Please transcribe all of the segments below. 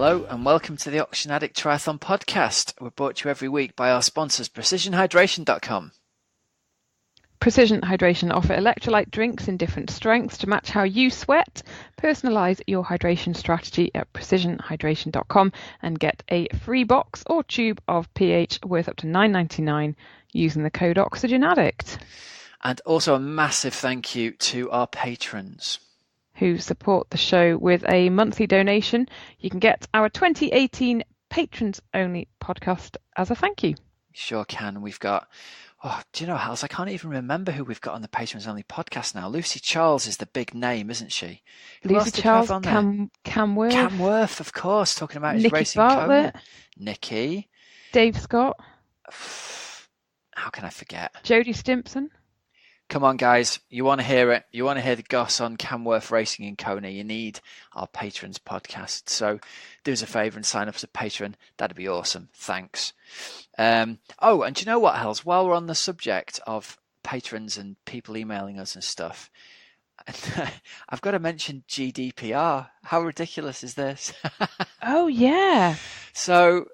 Hello and welcome to the Oxygen Addict Triathlon Podcast. We're brought to you every week by our sponsors, PrecisionHydration.com. Precision Hydration offer electrolyte drinks in different strengths to match how you sweat. Personalise your hydration strategy at precisionhydration.com and get a free box or tube of pH worth up to $9.99 using the code OxygenAddict. And also a massive thank you to our patrons who support the show with a monthly donation. You can get our 2018 patrons only podcast as a thank you. Sure can. We've got, do you know, Hals, I can't even remember who we've got on the patrons only podcast now. Lucy Charles is the big name, isn't she? Who Lucy Charles, Cam Worth. Cam Worth, of course, talking about his Nikki racing Bartlett. Kona. Nikki. Dave Scott. How can I forget? Jodie Stimpson. Come on, guys. You want to hear it. You want to hear the goss on Camworth Racing in Kona. You need our patrons podcast. So do us a favour and sign up as a patron. That'd be awesome. Thanks. And do you know what, Hels? While we're on the subject of patrons and people emailing us and stuff, I've got to mention GDPR. How ridiculous is this? Oh, yeah. So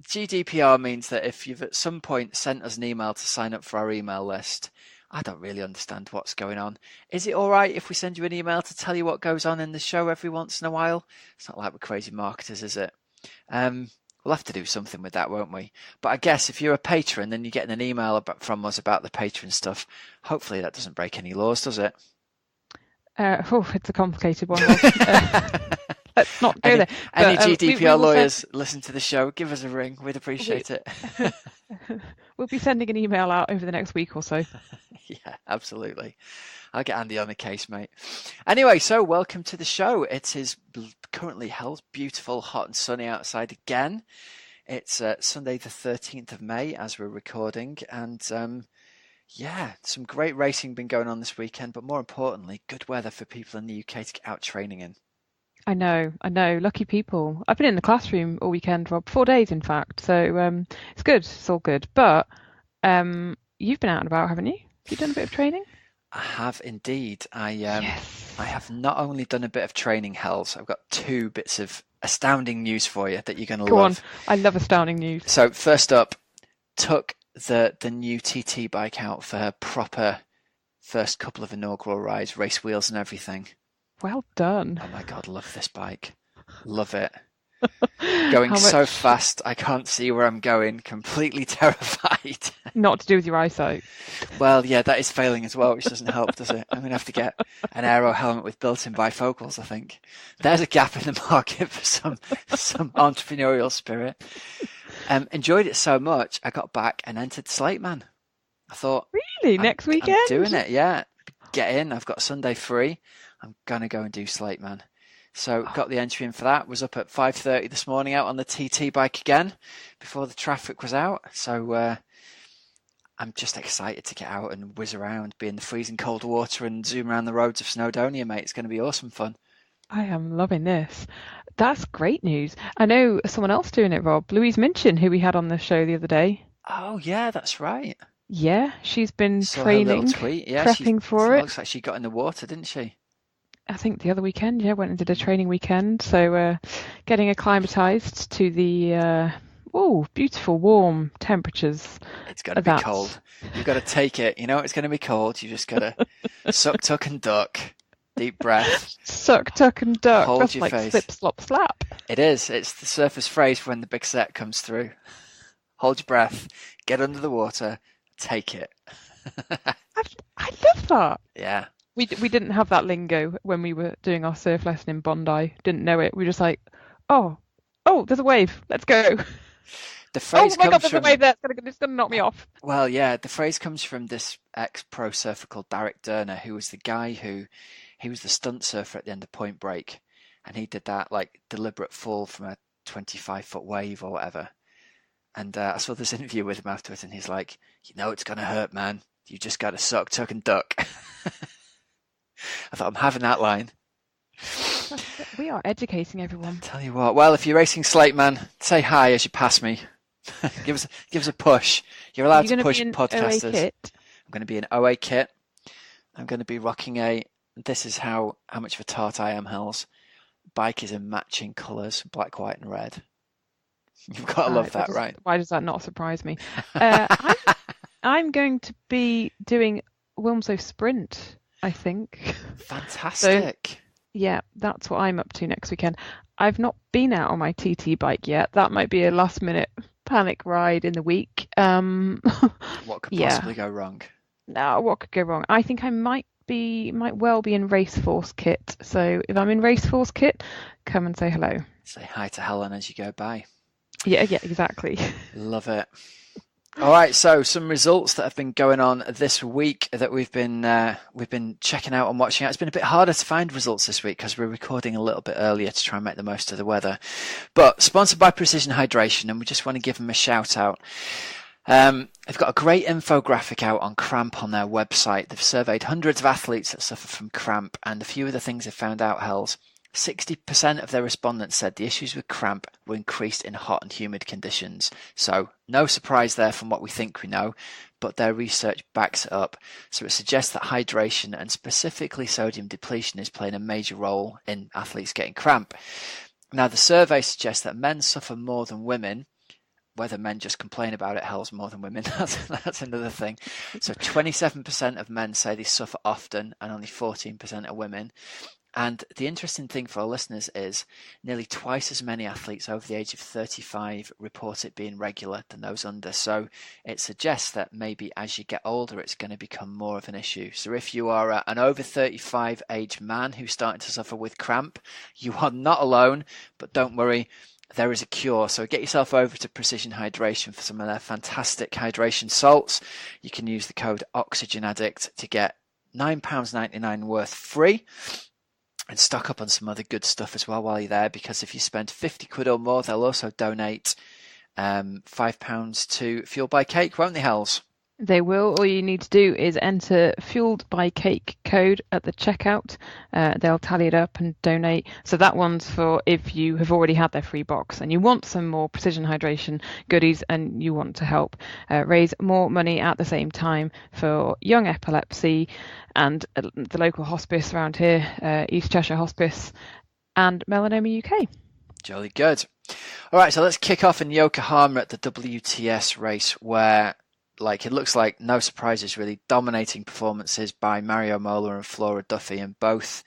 GDPR means that if you've at some point sent us an email to sign up for our email list, I don't really understand what's going on. Is it all right if we send you an email to tell you what goes on in the show every once in a while? It's not like we're crazy marketers, is it? We'll have to do something with that, won't we? But I guess if you're a patron, then you're getting an email from us about the patron stuff. Hopefully that doesn't break any laws, does it? It's a complicated one. Let's not go there. Any GDPR lawyers listen to the show, give us a ring. We'd appreciate it. We'll be sending an email out over the next week or so. Yeah, absolutely. I'll get Andy on the case, mate. Anyway, so welcome to the show. It is currently held beautiful, hot and sunny outside again. It's Sunday the 13th of May as we're recording. And some great racing been going on this weekend. But more importantly, good weather for people in the UK to get out training in. I know. Lucky people. I've been in the classroom all weekend, Rob. 4 days, in fact. So it's good. It's all good. But you've been out and about, haven't you? Have you done a bit of training? I have indeed. I have not only done a bit of training, Hels. I've got 2 bits of astounding news for you that you're going to love. Go on. I love astounding news. So first up, took the new TT bike out for her proper first couple of inaugural rides, race wheels and everything. Well done. Oh my God, love this bike. Love it. Going so fast, I can't see where I'm going. Completely terrified. Not to do with your eyesight. Well, yeah, that is failing as well, which doesn't help, does it? I'm going to have to get an aero helmet with built-in bifocals, I think. There's a gap in the market for some entrepreneurial spirit. Enjoyed it so much, I got back and entered Slate Man. I thought... Really? Next weekend? I'm doing it, yeah. Get in. I've got Sunday free. I'm going to go and do Slate Man. So got the entry in for that. Was up at 5:30 this morning out on the TT bike again before the traffic was out. So I'm just excited to get out and whiz around, be in the freezing cold water and zoom around the roads of Snowdonia, mate. It's going to be awesome fun. I am loving this. That's great news. I know someone else doing it, Rob. Louise Minchin, who we had on the show the other day. Oh, yeah, that's right. Yeah, she's been Saw training, her little tweet. Yeah, prepping for it. Looks like she got in the water, didn't she? I think the other weekend, went and did a training weekend. So getting acclimatized to the beautiful warm temperatures. It's got to be cold. You've got to take it. You know it's going to be cold. You just got to suck, tuck and duck. Deep breath. Suck, tuck and duck. Hold That's your like face. slip, slop, slap. It is. It's the surface phrase for when the big set comes through. Hold your breath. Get under the water. Take it. I love that. Yeah. We didn't have that lingo when we were doing our surf lesson in Bondi. Didn't know it. We were just like, oh, there's a wave. Let's go. The phrase God, there's a wave there. It's going to knock me off. Well, yeah, the phrase comes from this ex-pro surfer called Derek Derner, who was the guy he was the stunt surfer at the end of Point Break. And he did that like deliberate fall from a 25-foot wave or whatever. And I saw this interview with him afterwards and he's like, it's going to hurt, man. You just got to suck, tuck and duck. I thought, I'm having that line. We are educating everyone. Tell you what. Well, if you're racing Slate Man, say hi as you pass me. give us a push. You're allowed to push podcasters. I'm going to be in OA kit. I'm going to be rocking this is how much of a tart I am, Hells. bike is in matching colours, black, white and red. You've got to love that, right? Why does that not surprise me? I'm going to be doing Wilmslow Sprint, I think. Fantastic. So, yeah, that's what I'm up to next weekend. I've not been out on my TT bike yet. That might be a last minute panic ride in the week. What could possibly go wrong? No, what could go wrong? I think I might well be in Race Force kit. So if I'm in Race Force kit, come and say hello. Say hi to Helen as you go by. Yeah, exactly. Love it. All right, so some results that have been going on this week that we've been checking out and watching out. It's been a bit harder to find results this week because we're recording a little bit earlier to try and make the most of the weather. But sponsored by Precision Hydration, and we just want to give them a shout out. They've got a great infographic out on cramp on their website. They've surveyed hundreds of athletes that suffer from cramp, and a few of the things they've found out, Hells. 60% of their respondents said the issues with cramp were increased in hot and humid conditions. So no surprise there from what we think we know, but their research backs it up. So it suggests that hydration and specifically sodium depletion is playing a major role in athletes getting cramp. Now the survey suggests that men suffer more than women. Whether men just complain about it, Hells, more than women, that's another thing. So 27% of men say they suffer often and only 14% are women. And the interesting thing for our listeners is nearly twice as many athletes over the age of 35 report it being regular than those under. So it suggests that maybe as you get older, it's going to become more of an issue. So if you are an over 35 age man who's starting to suffer with cramp, you are not alone, but don't worry. There is a cure. So get yourself over to Precision Hydration for some of their fantastic hydration salts. You can use the code OxygenAddict to get £9.99 worth free. And stock up on some other good stuff as well while you're there, because if you spend 50 quid or more, they'll also donate £5 to Fueled by Cake, won't they, Hells? They will. All you need to do is enter Fueled by Cake code at the checkout. They'll tally it up and donate. So that one's for if you have already had their free box and you want some more precision hydration goodies and you want to help raise more money at the same time for young epilepsy and the local hospice around here, East Cheshire Hospice and Melanoma UK. Jolly good. All right, so let's kick off in Yokohama at the WTS race where it looks like no surprises really, dominating performances by Mario Mola and Flora Duffy in both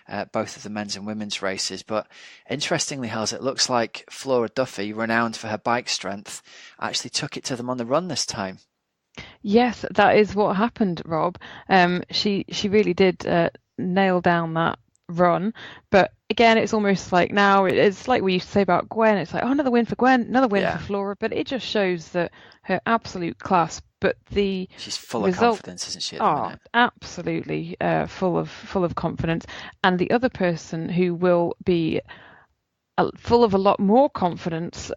of the men's and women's races. But interestingly, Hells, it looks like Flora Duffy, renowned for her bike strength, actually took it to them on the run this time. Yes, that is what happened, Rob. She really did nail down that run, but again, it's almost like now it's like we used to say about Gwen. It's like, oh, another win for Gwen, another win for Flora, but it just shows that her absolute class. But she's full of confidence, isn't she? At the minute? Absolutely, full of confidence. And the other person who will be full of a lot more confidence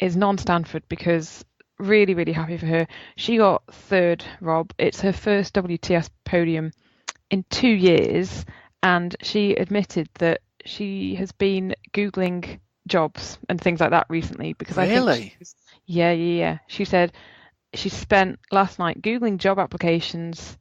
is Non-Stanford, because really, really happy for her. She got third, Rob. It's her first WTS podium in 2 years. And she admitted that she has been Googling jobs and things like that recently because really? Yeah. She said she spent last night Googling job applications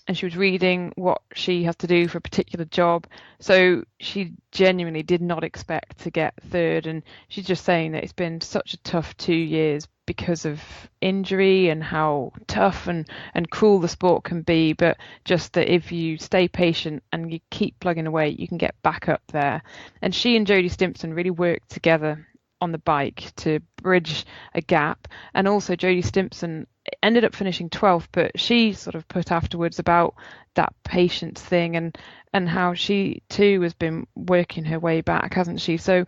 and she was reading what she has to do for a particular job. So she genuinely did not expect to get third. And she's just saying that it's been such a tough 2 years because of injury and how tough and cruel the sport can be, but just that if you stay patient and you keep plugging away, you can get back up there. And she and Jodie Stimpson really worked together on the bike to bridge a gap. And also Jodie Stimpson ended up finishing 12th, but she sort of put afterwards about that patience thing and how she too has been working her way back, hasn't she? So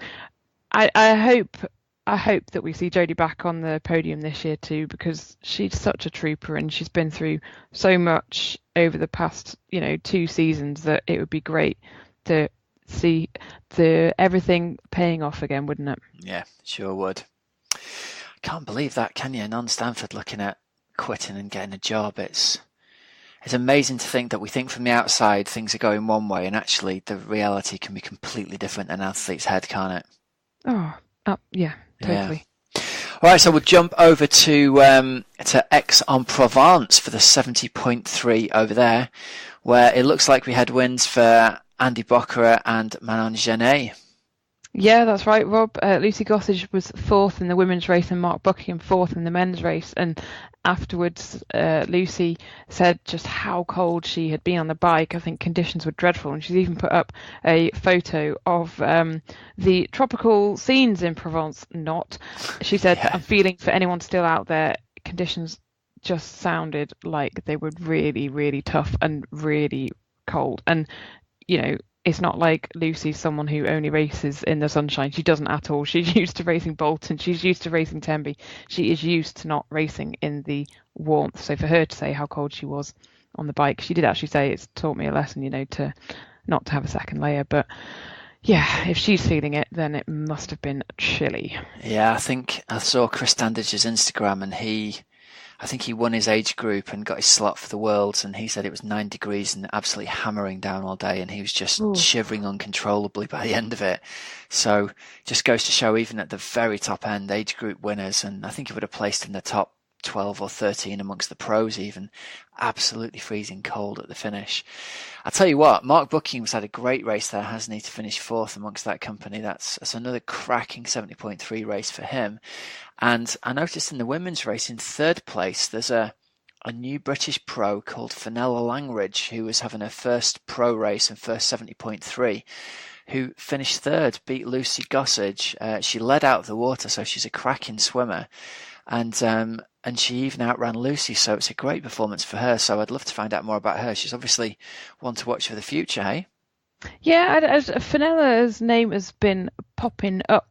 I hope that we see Jodie back on the podium this year too, because she's such a trooper and she's been through so much over the past 2 seasons that it would be great to see everything paying off again, wouldn't it? Yeah, sure would. Can't believe that, can you? Non-Stanford looking at quitting and getting a job. It's amazing to think that we think from the outside things are going one way and actually the reality can be completely different in an athlete's head, can't it? Yeah, totally. Yeah. All right, so we'll jump over to Aix-en-Provence for the 70.3 over there, where it looks like we had wins for Andy Boccara and Manon Genet. Yeah, that's right, Rob. Lucy Gossage was fourth in the women's race and Mark Buckingham fourth in the men's race. And afterwards, Lucy said just how cold she had been on the bike. I think conditions were dreadful. And she's even put up a photo of the tropical scenes in Provence. Not. She said, Yeah. I'm feeling for anyone still out there, conditions just sounded like they were really, really tough and really cold. And it's not like Lucy's someone who only races in the sunshine. She doesn't at all. She's used to racing Bolton. She's used to racing Tenby. She is used to not racing in the warmth. So for her to say how cold she was on the bike, she did actually say it's taught me a lesson, to not to have a second layer. But yeah, if she's feeling it, then it must have been chilly. Yeah, I think I saw Chris Standage's Instagram, and I think he won his age group and got his slot for the Worlds, and he said it was 9 degrees and absolutely hammering down all day, and he was just Ooh. shivering uncontrollably by the end of it. So just goes to show, even at the very top end, age group winners, and I think he would have placed in the top 12 or 13 amongst the pros even, absolutely freezing cold at the finish. I'll tell you what, Mark Buckingham's had a great race there, hasn't he, to finish fourth amongst that company. That's another cracking 70.3 race for him. And I noticed in the women's race, in third place, there's a new British pro called Fenella Langridge, who was having her first pro race and first 70.3, who finished third, beat Lucy Gossage. She led out of the water, so she's a cracking swimmer. And she even outran Lucy, so it's a great performance for her. So I'd love to find out more about her. She's obviously one to watch for the future, hey? Yeah, Fenella's name has been popping up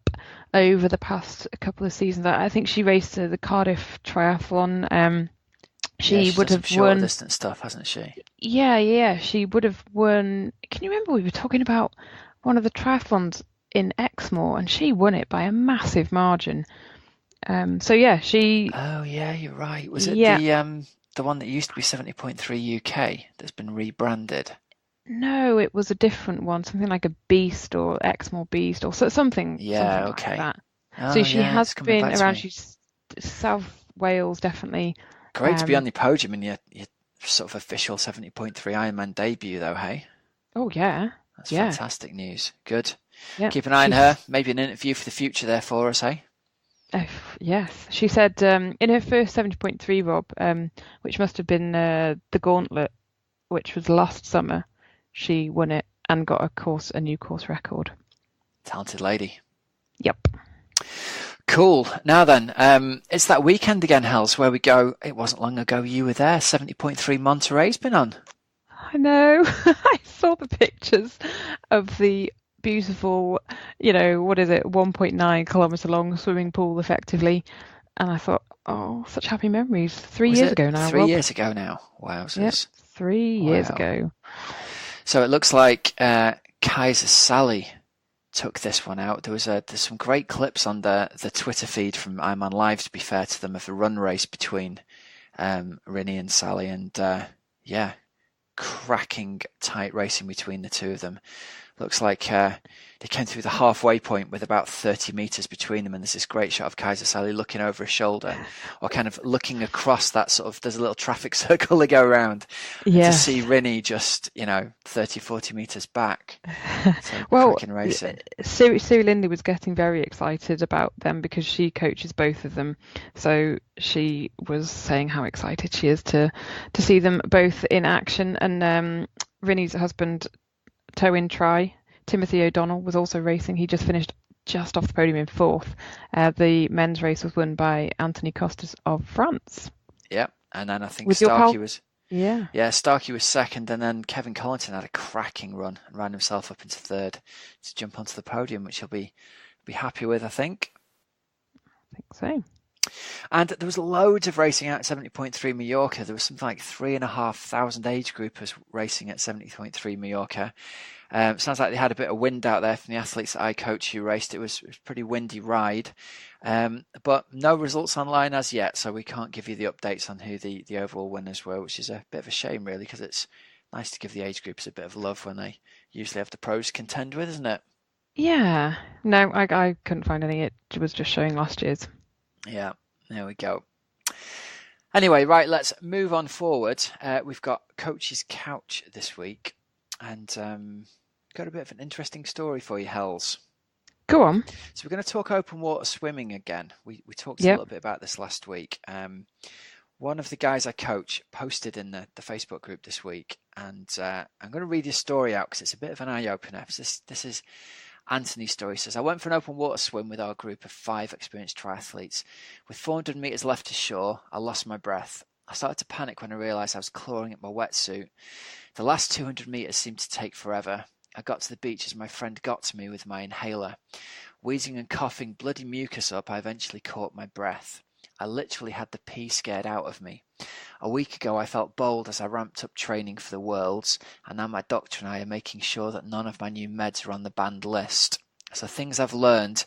over the past couple of seasons. I think she raced the Cardiff Triathlon. She would have short won distance stuff, hasn't she? Yeah, she would have won. Can you remember we were talking about one of the triathlons in Exmoor, and she won it by a massive margin. So yeah, Oh yeah, you're right. Was it yeah, the one that used to be 70.3 UK that's been rebranded? no, it was a different one, something like a Beast or Exmoor Beast or something Yeah, like okay. that. So Oh she yeah, it's has coming been back to around. me. She's South Wales definitely. Great to be on the podium in your sort of official 70.3 Ironman debut, though, hey? Oh yeah, That's yeah, fantastic news. Good. yeah. Keep an eye on her. Maybe an interview for the future there for us, hey? Oh, yes, she said in her first 70.3, Rob, which must have been the Gauntlet, which was last summer, she won it and got a new course record. Talented lady. Yep. Cool. Now then, it's that weekend again, Hells, where we go. It wasn't long ago you were there. 70.3 Monterey's been on. I know. I saw the pictures of the beautiful, what is it, 1.9 kilometre long swimming pool effectively. And I thought, oh, such happy memories. 3 Was years it ago now, 3 years ago now? Wowzers. Yep, 3 years Wow. ago. So it looks like Kaiser Sally took this one out. There's some great clips on the Twitter feed from Ironman Live, to be fair to them, of the run race between Rinny and Sally, and yeah, cracking tight racing between the two of them. Looks like they came through the halfway point with about 30 metres between them, and there's this great shot of Kaiser Sally looking over her shoulder, or kind of looking across that sort of, there's a little traffic circle they go around, Yeah. to see Rinny just, 30, 40 metres back. So Well, cracking racing. Sue Lindy was getting very excited about them because she coaches both of them. So she was saying how excited she is to see them both in action. And Rinny's husband, toe-in try, Timothy O'Donnell, was also racing. He just finished just off the podium in fourth. The men's race was won by Anthony Costas of France. Yeah, and then I think With your Starkey was... Yeah. Yeah, Starkey was second, and then Kevin Collington had a cracking run and ran himself up into third to jump onto the podium, which he'll be happy with, I think. I think so. And there was loads of racing out at 70.3 Mallorca. There was something like 3,500 age groupers racing at 70.3 Mallorca. Sounds like they had a bit of wind out there from the athletes that I coach who raced. It was a pretty windy ride. But no results online as yet, so we can't give you the updates on who the overall winners were, which is a bit of a shame, really, because it's nice to give the age groups a bit of love when they usually have the pros to contend with, isn't it? Yeah. No, I couldn't find any. It was just showing last year's. Yeah, there we go. Anyway, right, let's move on forward. We've got Coach's Couch this week, and got a bit of an interesting story for you, Hells. Go on. So we're going to talk open water swimming again. We talked a Yep. little bit about this last week. One of the guys I coach posted in the Facebook group this week, and I'm going to read his story out because it's a bit of an eye-opener. This is Anthony's story. He says, I went for an open water swim with our group of 5 experienced triathletes. With 400 metres left to shore, I lost my breath. I started to panic when I realised I was clawing at my wetsuit. The last 200 metres seemed to take forever. I got to the beach as my friend got to me with my inhaler. Wheezing and coughing bloody mucus up, I eventually caught my breath. I literally had the pee scared out of me. A week ago, I felt bold as I ramped up training for the Worlds, and now my doctor and I are making sure that none of my new meds are on the banned list. So things I've learned,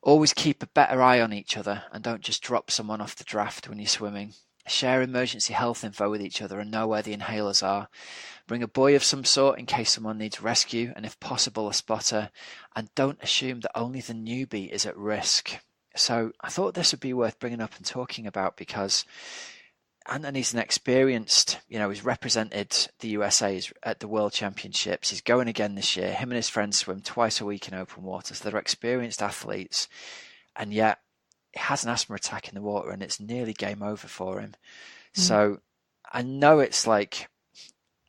always keep a better eye on each other and don't just drop someone off the draft when you're swimming. Share emergency health info with each other and know where the inhalers are. Bring a buoy of some sort in case someone needs rescue, and if possible a spotter, and don't assume that only the newbie is at risk. So I thought this would be worth bringing up and talking about because Anthony's an experienced, he's represented the USA at the World Championships. He's going again this year. Him and his friends swim twice a week in open water, so they're experienced athletes, and yet he has an asthma attack in the water and it's nearly game over for him. So I know it's like,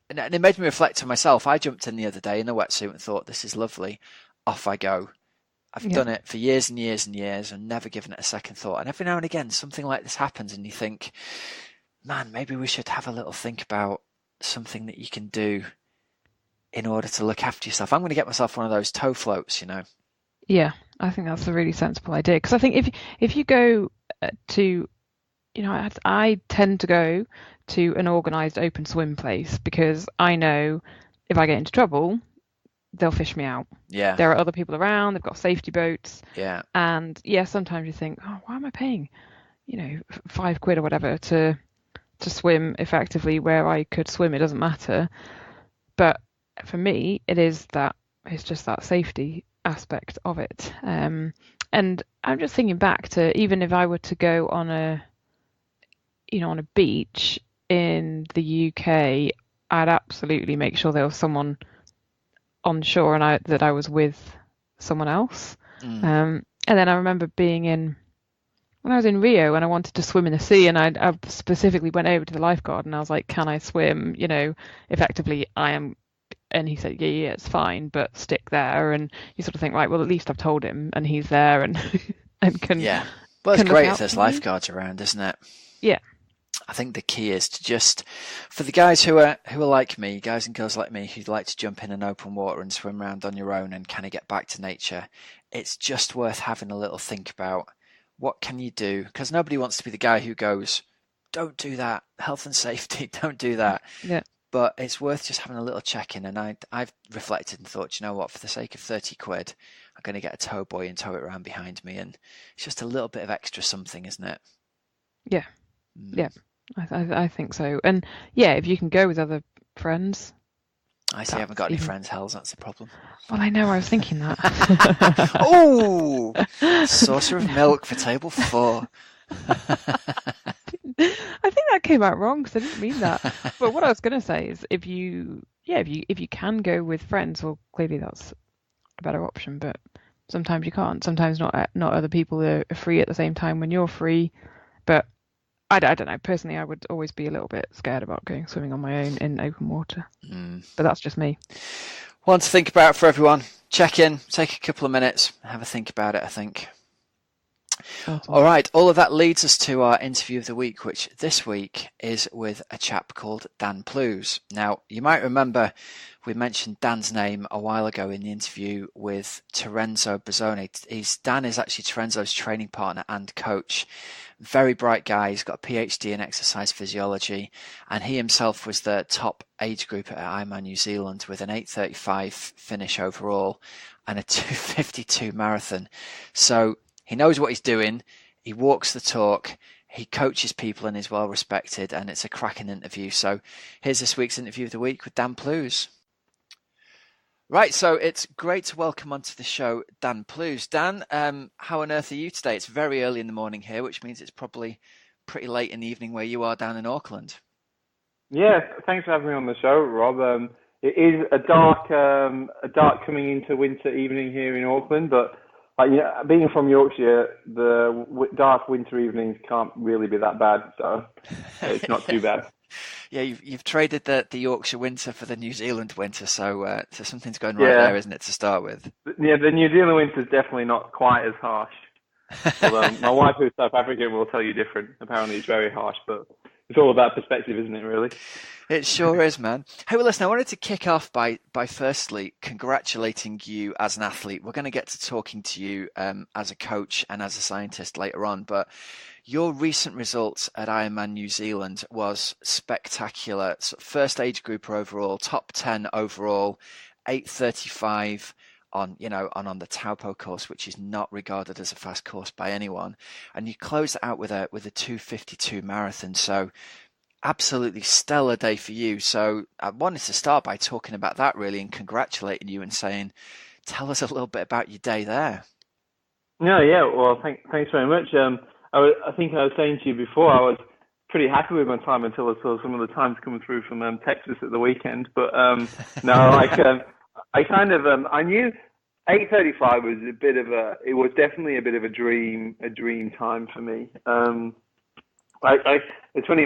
and it made me reflect on myself. I jumped in the other day in a wetsuit and thought, this is lovely. Off I go. I've done it for years and years and years and never given it a second thought. And every now and again, something like this happens and you think, man, maybe we should have a little think about something that you can do in order to look after yourself. I'm going to get myself one of those toe floats, Yeah, I think that's a really sensible idea. Because I think if you go to, I tend to go to an organised open swim place because I know if I get into trouble, they'll fish me out. Yeah. There are other people around, they've got safety boats. Yeah. And sometimes you think, oh, why am I paying, £5 or whatever to swim effectively where I could swim? It doesn't matter. But for me, it's just that safety aspect of it. And I'm just thinking back to even if I were to go on a beach in the UK, I'd absolutely make sure there was someone on shore and that I was with someone else. And then I remember when I was in Rio and I wanted to swim in the sea, and I specifically went over to the lifeguard and I was like, can I swim? Effectively I am. And he said, yeah, it's fine, but stick there. And you sort of think, right, well, at least I've told him and he's there and can. Yeah. Well, it's great if there's lifeguards around, isn't it? Yeah. I think the key is to just, for the guys who are like me, guys and girls like me, who'd like to jump in an open water and swim around on your own and kind of get back to nature, it's just worth having a little think about what can you do? Because nobody wants to be the guy who goes, don't do that, health and safety, don't do that. Yeah. But it's worth just having a little check-in. And I've reflected and thought, you know what, for the sake of 30 quid, I'm going to get a tow buoy and tow it around behind me. And it's just a little bit of extra something, isn't it? Yeah. Yeah. I think so. And yeah, if you can go with other friends. I see I haven't got any friends, Hells, that's the problem. Well, I know, I was thinking that. Oh! Saucer of milk for table 4. I think that came out wrong because I didn't mean that. But what I was going to say is if you can go with friends, well, clearly that's a better option. But sometimes you can't. Sometimes not other people are free at the same time when you're free. But I don't know. Personally, I would always be a little bit scared about going swimming on my own in open water. But that's just me. One to think about for everyone. Check in, take a couple of minutes, have a think about it, I think. Awesome. All right, all of that leads us to our interview of the week, which this week is with a chap called Dan Plews. Now, you might remember we mentioned Dan's name a while ago in the interview with Terenzo Bozzone. Dan is actually Terenzo's training partner and coach. Very bright guy. He's got a PhD in exercise physiology, and he himself was the top age group at Ironman New Zealand with an 8:35 finish overall and a 2:52 marathon. So he knows what he's doing. He walks the talk. He coaches people and is well respected, and it's a cracking interview. So here's this week's interview of the week with Dan Plews. Right, so it's great to welcome onto the show Dan Plews. Dan, how on earth are you today? It's very early in the morning here, which means it's probably pretty late in the evening where you are down in Auckland. Yeah, thanks for having me on the show, Rob. It is a dark coming into winter evening here in Auckland, but being from Yorkshire, the dark winter evenings can't really be that bad, so it's not too bad. Yeah, you've traded the Yorkshire winter for the New Zealand winter, so something's going right there, isn't it, to start with? Yeah, the New Zealand winter is definitely not quite as harsh. Although my wife, who's South African, will tell you different. Apparently, it's very harsh, but it's all about perspective, isn't it, really? It sure is, man. Hey, well, listen, I wanted to kick off by firstly congratulating you as an athlete. We're going to get to talking to you as a coach and as a scientist later on, but your recent results at Ironman New Zealand was spectacular. So first age grouper overall, top 10 overall, 8:35 on the Taupo course, which is not regarded as a fast course by anyone, and you closed it out with a 2:52 marathon. So absolutely stellar day for you. So I wanted to start by talking about that really and congratulating you and saying, tell us a little bit about your day there. No, yeah. Well, thanks very much. I think I was saying to you before, I was pretty happy with my time until I saw some of the times coming through from Texas at the weekend. But no, I knew 8:35 was it was definitely a bit of a dream time for me. It's funny,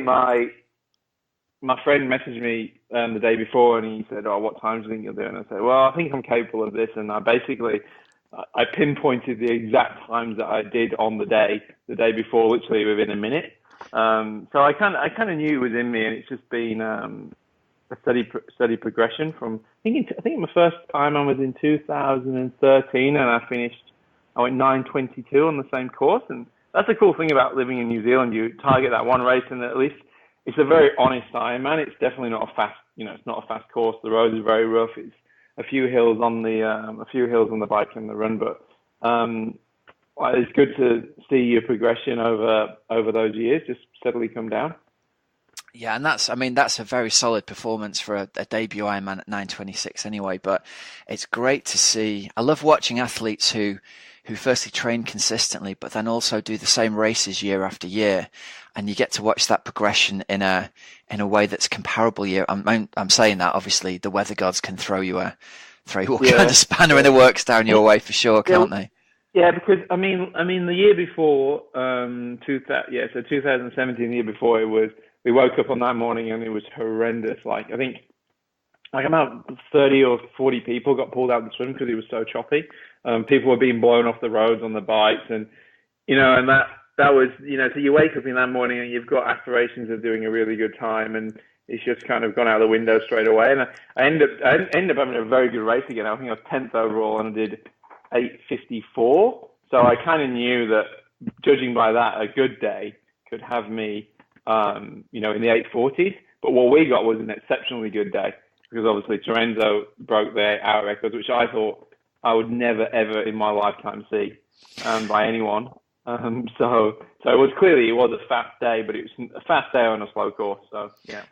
my friend messaged me the day before and he said, "Oh, what times do you think you'll do?" And I said, "Well, I think I'm capable of this." And I pinpointed the exact times that I did on the day before, literally within a minute. So I kind of knew it was in me, and it's just been a steady progression from. I think my first time I was in 2013, and I went 9:22 on the same course, and that's the cool thing about living in New Zealand. You target that one race, and at least it's a very honest Ironman. It's definitely not a fast, it's not a fast course. The road is very rough. It's a few hills on the bike and the run, but it's good to see your progression over those years just steadily come down. Yeah, and that's a very solid performance for a debut Ironman at 9:26 anyway, but it's great to see. I love watching athletes who firstly train consistently, but then also do the same races year after year, and you get to watch that progression in a way that's comparable. I'm saying that obviously the weather gods can throw you all kind of spanner in the works down your way for sure, can't they? Yeah, because I mean the year before, 2017, the year before, we woke up on that morning and it was horrendous. I think about 30 or 40 people got pulled out of the swim because it was so choppy. People were being blown off the roads on the bikes, and and that was so you wake up in that morning and you've got aspirations of doing a really good time, and it's just kind of gone out the window straight away. And I ended up having a very good race again. I think I was 10th overall and I did 8:54. So I kind of knew that, judging by that, a good day could have me in the 8:40s. But what we got was an exceptionally good day, because obviously Terenzo broke their hour records, which I thought I would never, ever in my lifetime see by anyone. So it was a fast day, but it was a fast day on a slow course. So, yeah.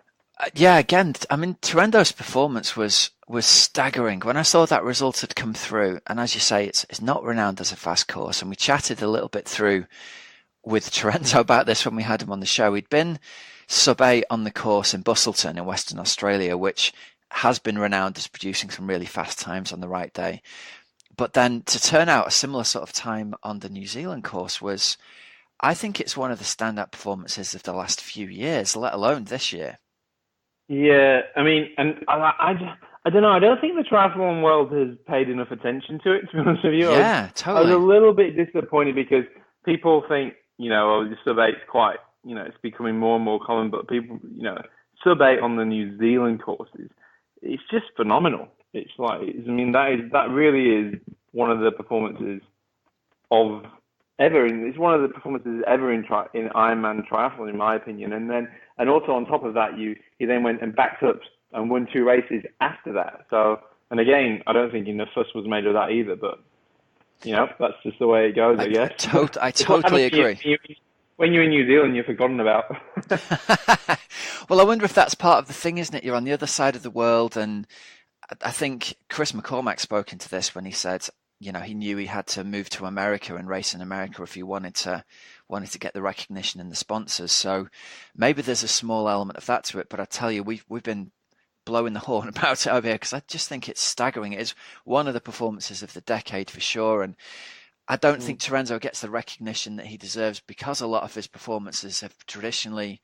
Yeah, again, I mean, Terenzo's performance was staggering. When I saw that result had come through, and as you say, it's not renowned as a fast course, and we chatted a little bit through with Terenzo about this when we had him on the show. He'd been sub-8 on the course in Busselton in Western Australia, which has been renowned as producing some really fast times on the right day. But then to turn out a similar sort of time on the New Zealand course was, I think it's one of the standout performances of the last few years, let alone this year. Yeah, I mean, and I don't know. I don't think the triathlon world has paid enough attention to it, to be honest with you. Yeah, totally. I was a little bit disappointed because people think, the sub-8's quite, it's becoming more and more common, but people, sub-8 on the New Zealand courses, it's just phenomenal. It's that really is one of the performances ever in Ironman triathlon, in my opinion. And also on top of that, he then went and backed up and won 2 races after that. So, and again, I don't think enough fuss was made of that either, but that's just the way it goes, I guess. I totally agree. When you're in New Zealand, you're forgotten about. Well, I wonder if that's part of the thing, isn't it? You're on the other side of the world, and I think Chris McCormack spoke into this when he said, he knew he had to move to America and race in America if he wanted to get the recognition and the sponsors. So maybe there's a small element of that to it. But I tell you, we've been blowing the horn about it over here because I just think it's staggering. It is one of the performances of the decade for sure. And I don't think Terenzo gets the recognition that he deserves because a lot of his performances have traditionally,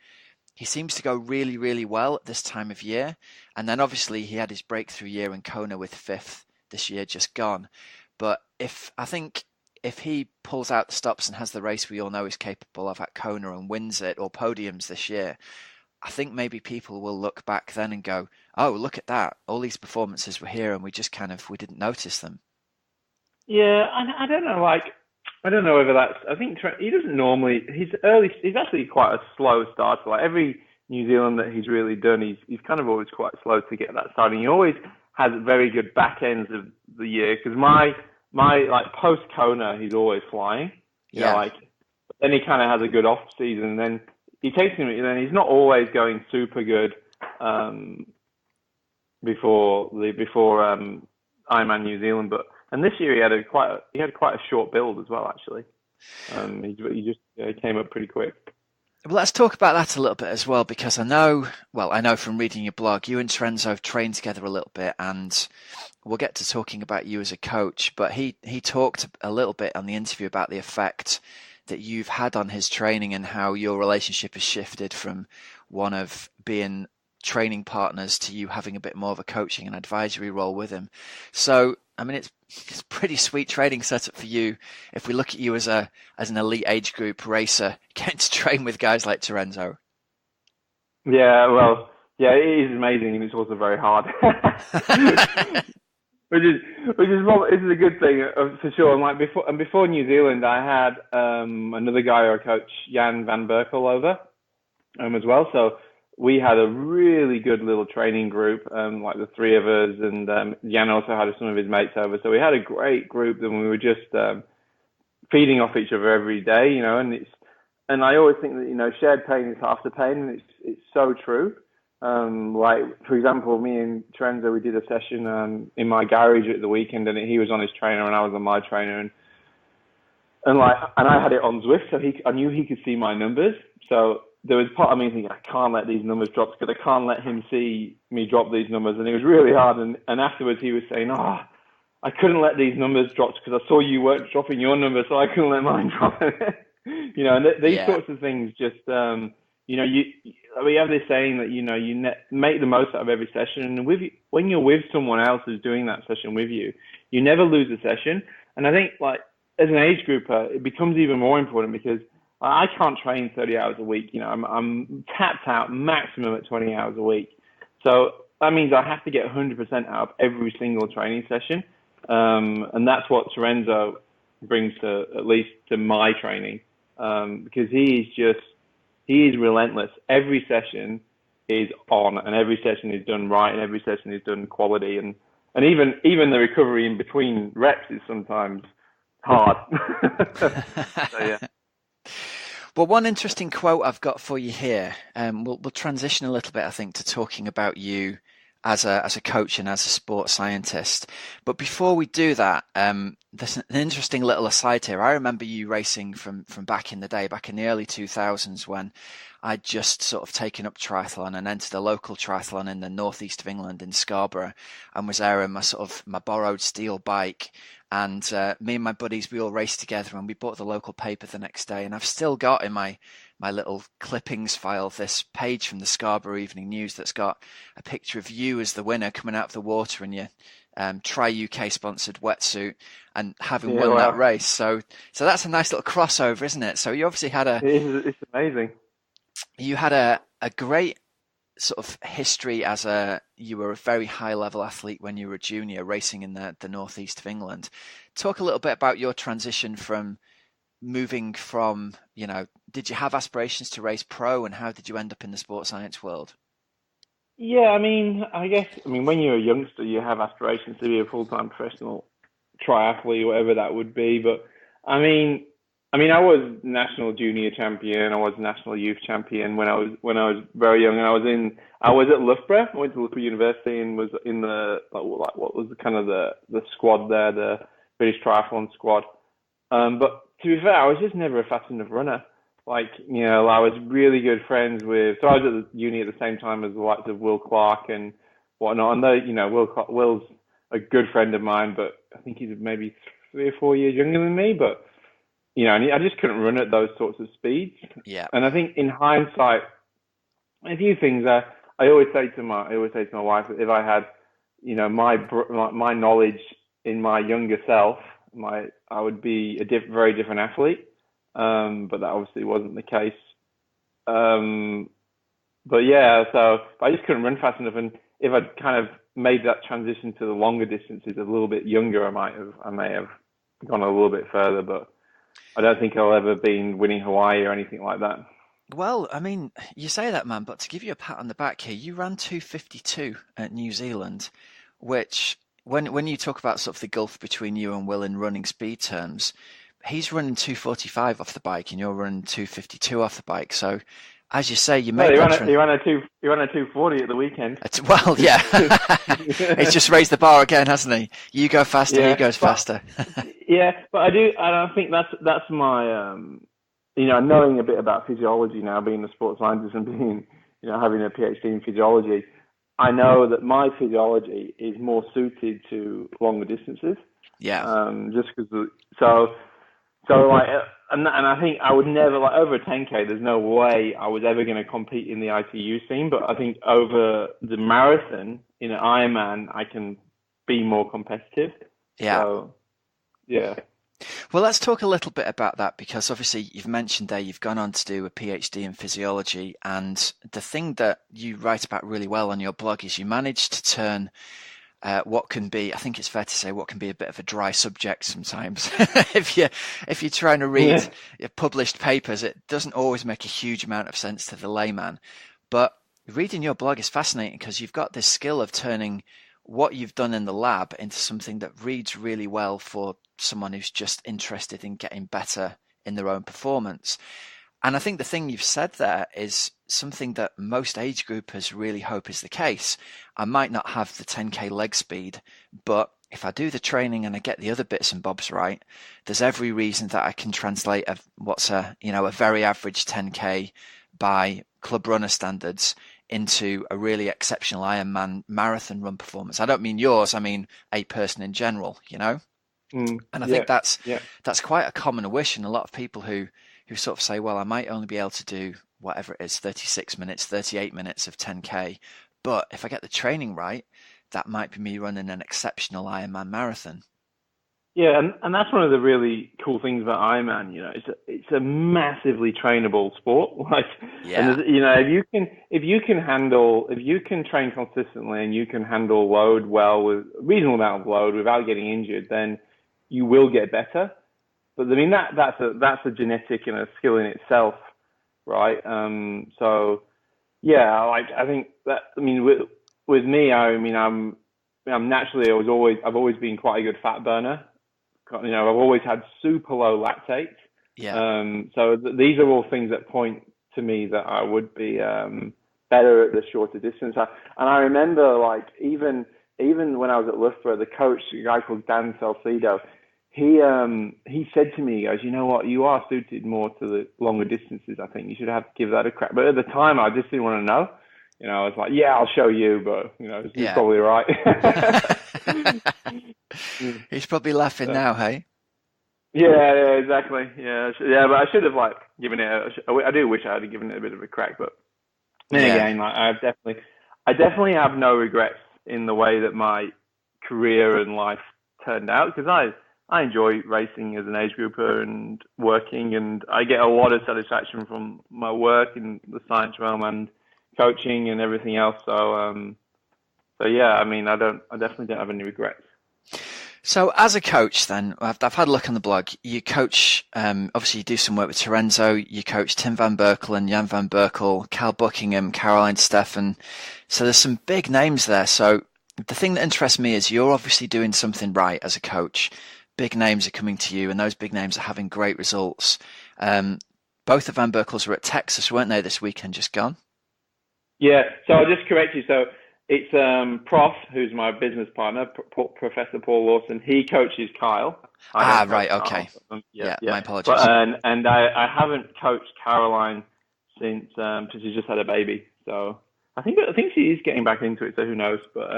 he seems to go really, really well at this time of year. And then obviously he had his breakthrough year in Kona with fifth this year just gone. But I think if he pulls out the stops and has the race we all know he's capable of at Kona and wins it, or podiums this year, I think maybe people will look back then and go, oh, look at that. All these performances were here and we we didn't notice them. Yeah, I don't know. I don't know whether that's. I think he doesn't normally. He's actually quite a slow starter. Like every New Zealand that he's really done, he's kind of always quite slow to get that starting. He always has very good back ends of the year because my like post Kona, he's always flying. You know, like then he kind of has a good off season, and then he takes him. And then he's not always going super good before Ironman New Zealand, and this year he had quite a short build as well. Actually, he just came up pretty quick. Well, let's talk about that a little bit as well, because I know from reading your blog, you and Terenzo have trained together a little bit, and we'll get to talking about you as a coach. But he talked a little bit on the interview about the effect that you've had on his training and how your relationship has shifted from one of being training partners to you having a bit more of a coaching and advisory role with him. So, I mean, it's pretty sweet training setup for you. If we look at you as an elite age group racer, getting to train with guys like Terenzo. Yeah, well, yeah, it is amazing, and it's also very hard. Which is a good thing for sure. And before New Zealand, I had another guy, our coach Jan van Berkel, over as well. So we had a really good little training group, like the three of us, and Jan also had some of his mates over. So we had a great group, and we were just feeding off each other every day, you know. And I always think that shared pain is half the pain, and it's so true. Like for example, me and Terenzo, we did a session in my garage at the weekend, and he was on his trainer and I was on my trainer, and I had it on Zwift, so I knew he could see my numbers. So there was part of me thinking, I can't let these numbers drop because I can't let him see me drop these numbers, and it was really hard. And afterwards, he was saying, I couldn't let these numbers drop because I saw you weren't dropping your numbers, so I couldn't let mine drop. And these sorts of things just. We have this saying that you make the most out of every session, and when you're with someone else who's doing that session with you, you never lose a session. And I think, like, as an age grouper, it becomes even more important because I can't train 30 hours a week. I'm tapped out maximum at 20 hours a week, so that means I have to get 100% out of every single training session, and that's what Terenzo brings at least to my training, because he is relentless. Every session is on, and every session is done right, and every session is done quality, and even the recovery in between reps is sometimes hard. So, yeah. Well, one interesting quote I've got for you here. We'll transition a little bit, I think, to talking about you as a coach and as a sports scientist. But before we do that, there's an interesting little aside here. I remember you racing from back in the day, back in the early 2000s, when I'd just sort of taken up triathlon and entered a local triathlon in the northeast of England in Scarborough, and was there in my borrowed steel bike. And me and my buddies, we all raced together, and we bought the local paper the next day. And I've still got in my little clippings file this page from the Scarborough Evening News that's got a picture of you as the winner coming out of the water in your Tri UK sponsored wetsuit and having won that race. So that's a nice little crossover, isn't it? So you obviously had it's amazing. You had a great sort of history you were a very high level athlete when you were a junior racing in the northeast of England. Talk a little bit about your transition from moving from, did you have aspirations to race pro, and how did you end up in the sports science world? Yeah, I guess when you're a youngster, you have aspirations to be a full-time professional triathlete, whatever that would be. But I was national junior champion. I was national youth champion when I was very young, and I was at Loughborough. I went to Loughborough University and was in the what was kind of the squad there, the British Triathlon squad. But to be fair, I was just never a fast enough runner. I was really good friends with. So I was at the uni at the same time as the likes of Will Clark and whatnot. And Will's a good friend of mine, but I think he's maybe 3 or 4 years younger than me, but and I just couldn't run at those sorts of speeds. Yeah. And I think in hindsight, a few things I always say to my wife that if I had, my knowledge in my younger self, I would be a very different athlete. But that obviously wasn't the case. But yeah, so I just couldn't run fast enough. And if I'd kind of made that transition to the longer distances a little bit younger, I may have gone a little bit further. But I don't think I'll ever been winning Hawaii or anything like that. Well, I mean, you say that, man, but to give you a pat on the back here, you ran 2:52 at New Zealand, which when you talk about sort of the gulf between you and Will in running speed terms, he's running 2:45 off the bike and you're running 2:52 off the bike. So, as you say, you made he ran a 2:40 at the weekend. Well, yeah, he's just raised the bar again, hasn't he? You go faster, he goes faster. Yeah, but I think that's my knowing a bit about physiology now, being a sports scientist and being having a PhD in physiology, I know that my physiology is more suited to longer distances. Yeah. Just because and I think I would never, over a 10K, there's no way I was ever going to compete in the ITU scene. But I think over the marathon, in an Ironman, I can be more competitive. Yeah. So, yeah. Well, let's talk a little bit about that, because obviously you've mentioned there you've gone on to do a PhD in physiology, and the thing that you write about really well on your blog is you managed to turn what can be, I think it's fair to say, what can be a bit of a dry subject sometimes. If you're trying to read published papers, it doesn't always make a huge amount of sense to the layman. But reading your blog is fascinating because you've got this skill of turning what you've done in the lab into something that reads really well for someone who's just interested in getting better in their own performance. And I think the thing you've said there is something that most age groupers really hope is the case. I might not have the 10K leg speed, but if I do the training and I get the other bits and bobs right, there's every reason that I can translate what's a very average 10K by club runner standards into a really exceptional Ironman marathon run performance. I don't mean yours, I mean a person in general, And I think that's quite a common wish in a lot of people who sort of say, well, I might only be able to do whatever it is, 36 minutes, 38 minutes of 10K. But if I get the training right, that might be me running an exceptional Ironman marathon. Yeah, and that's one of the really cool things about Ironman. It's a massively trainable sport. And if you can train consistently and you can handle load well with a reasonable amount of load without getting injured, then you will get better. But I mean that's a genetic and a skill in itself, right? So yeah, I think that, with me, I'm naturally I've always been quite a good fat burner. I've always had super low lactate. Yeah. So these are all things that point to me that I would be better at the shorter distance. And I remember, even when I was at Loughborough, the coach, a guy called Dan Plews, he said to me, he goes, you know what, you are suited more to the longer distances. I think you should have to give that a crack. But at the time, I just didn't want to know. I was like, yeah, I'll show you, but you're probably right. He's probably laughing now, hey? Yeah, exactly. Yeah, but I should have given it. I do wish I had given it a bit of a crack, but then again, I definitely have no regrets in the way that my career and life turned out, because I enjoy racing as an age grouper and working, and I get a lot of satisfaction from my work in the science realm and coaching and everything else. So yeah, I definitely don't have any regrets. So as a coach then, I've had a look on the blog. You coach, obviously you do some work with Terenzo, you coach Tim van Berkel and Jan van Berkel, Cal Buckingham, Caroline Steffan. So there's some big names there. So the thing that interests me is you're obviously doing something right as a coach. Big names are coming to you and those big names are having great results. Both the Van Berkels were at Texas, weren't they, this weekend just gone? Yeah, so I'll just correct you. So it's Prof, who's my business partner, Professor Paul Lawson. He coaches Kyle. Right, okay. Yeah, my apologies. And I haven't coached Caroline since she's just had a baby. So I think she is getting back into it. So who knows? But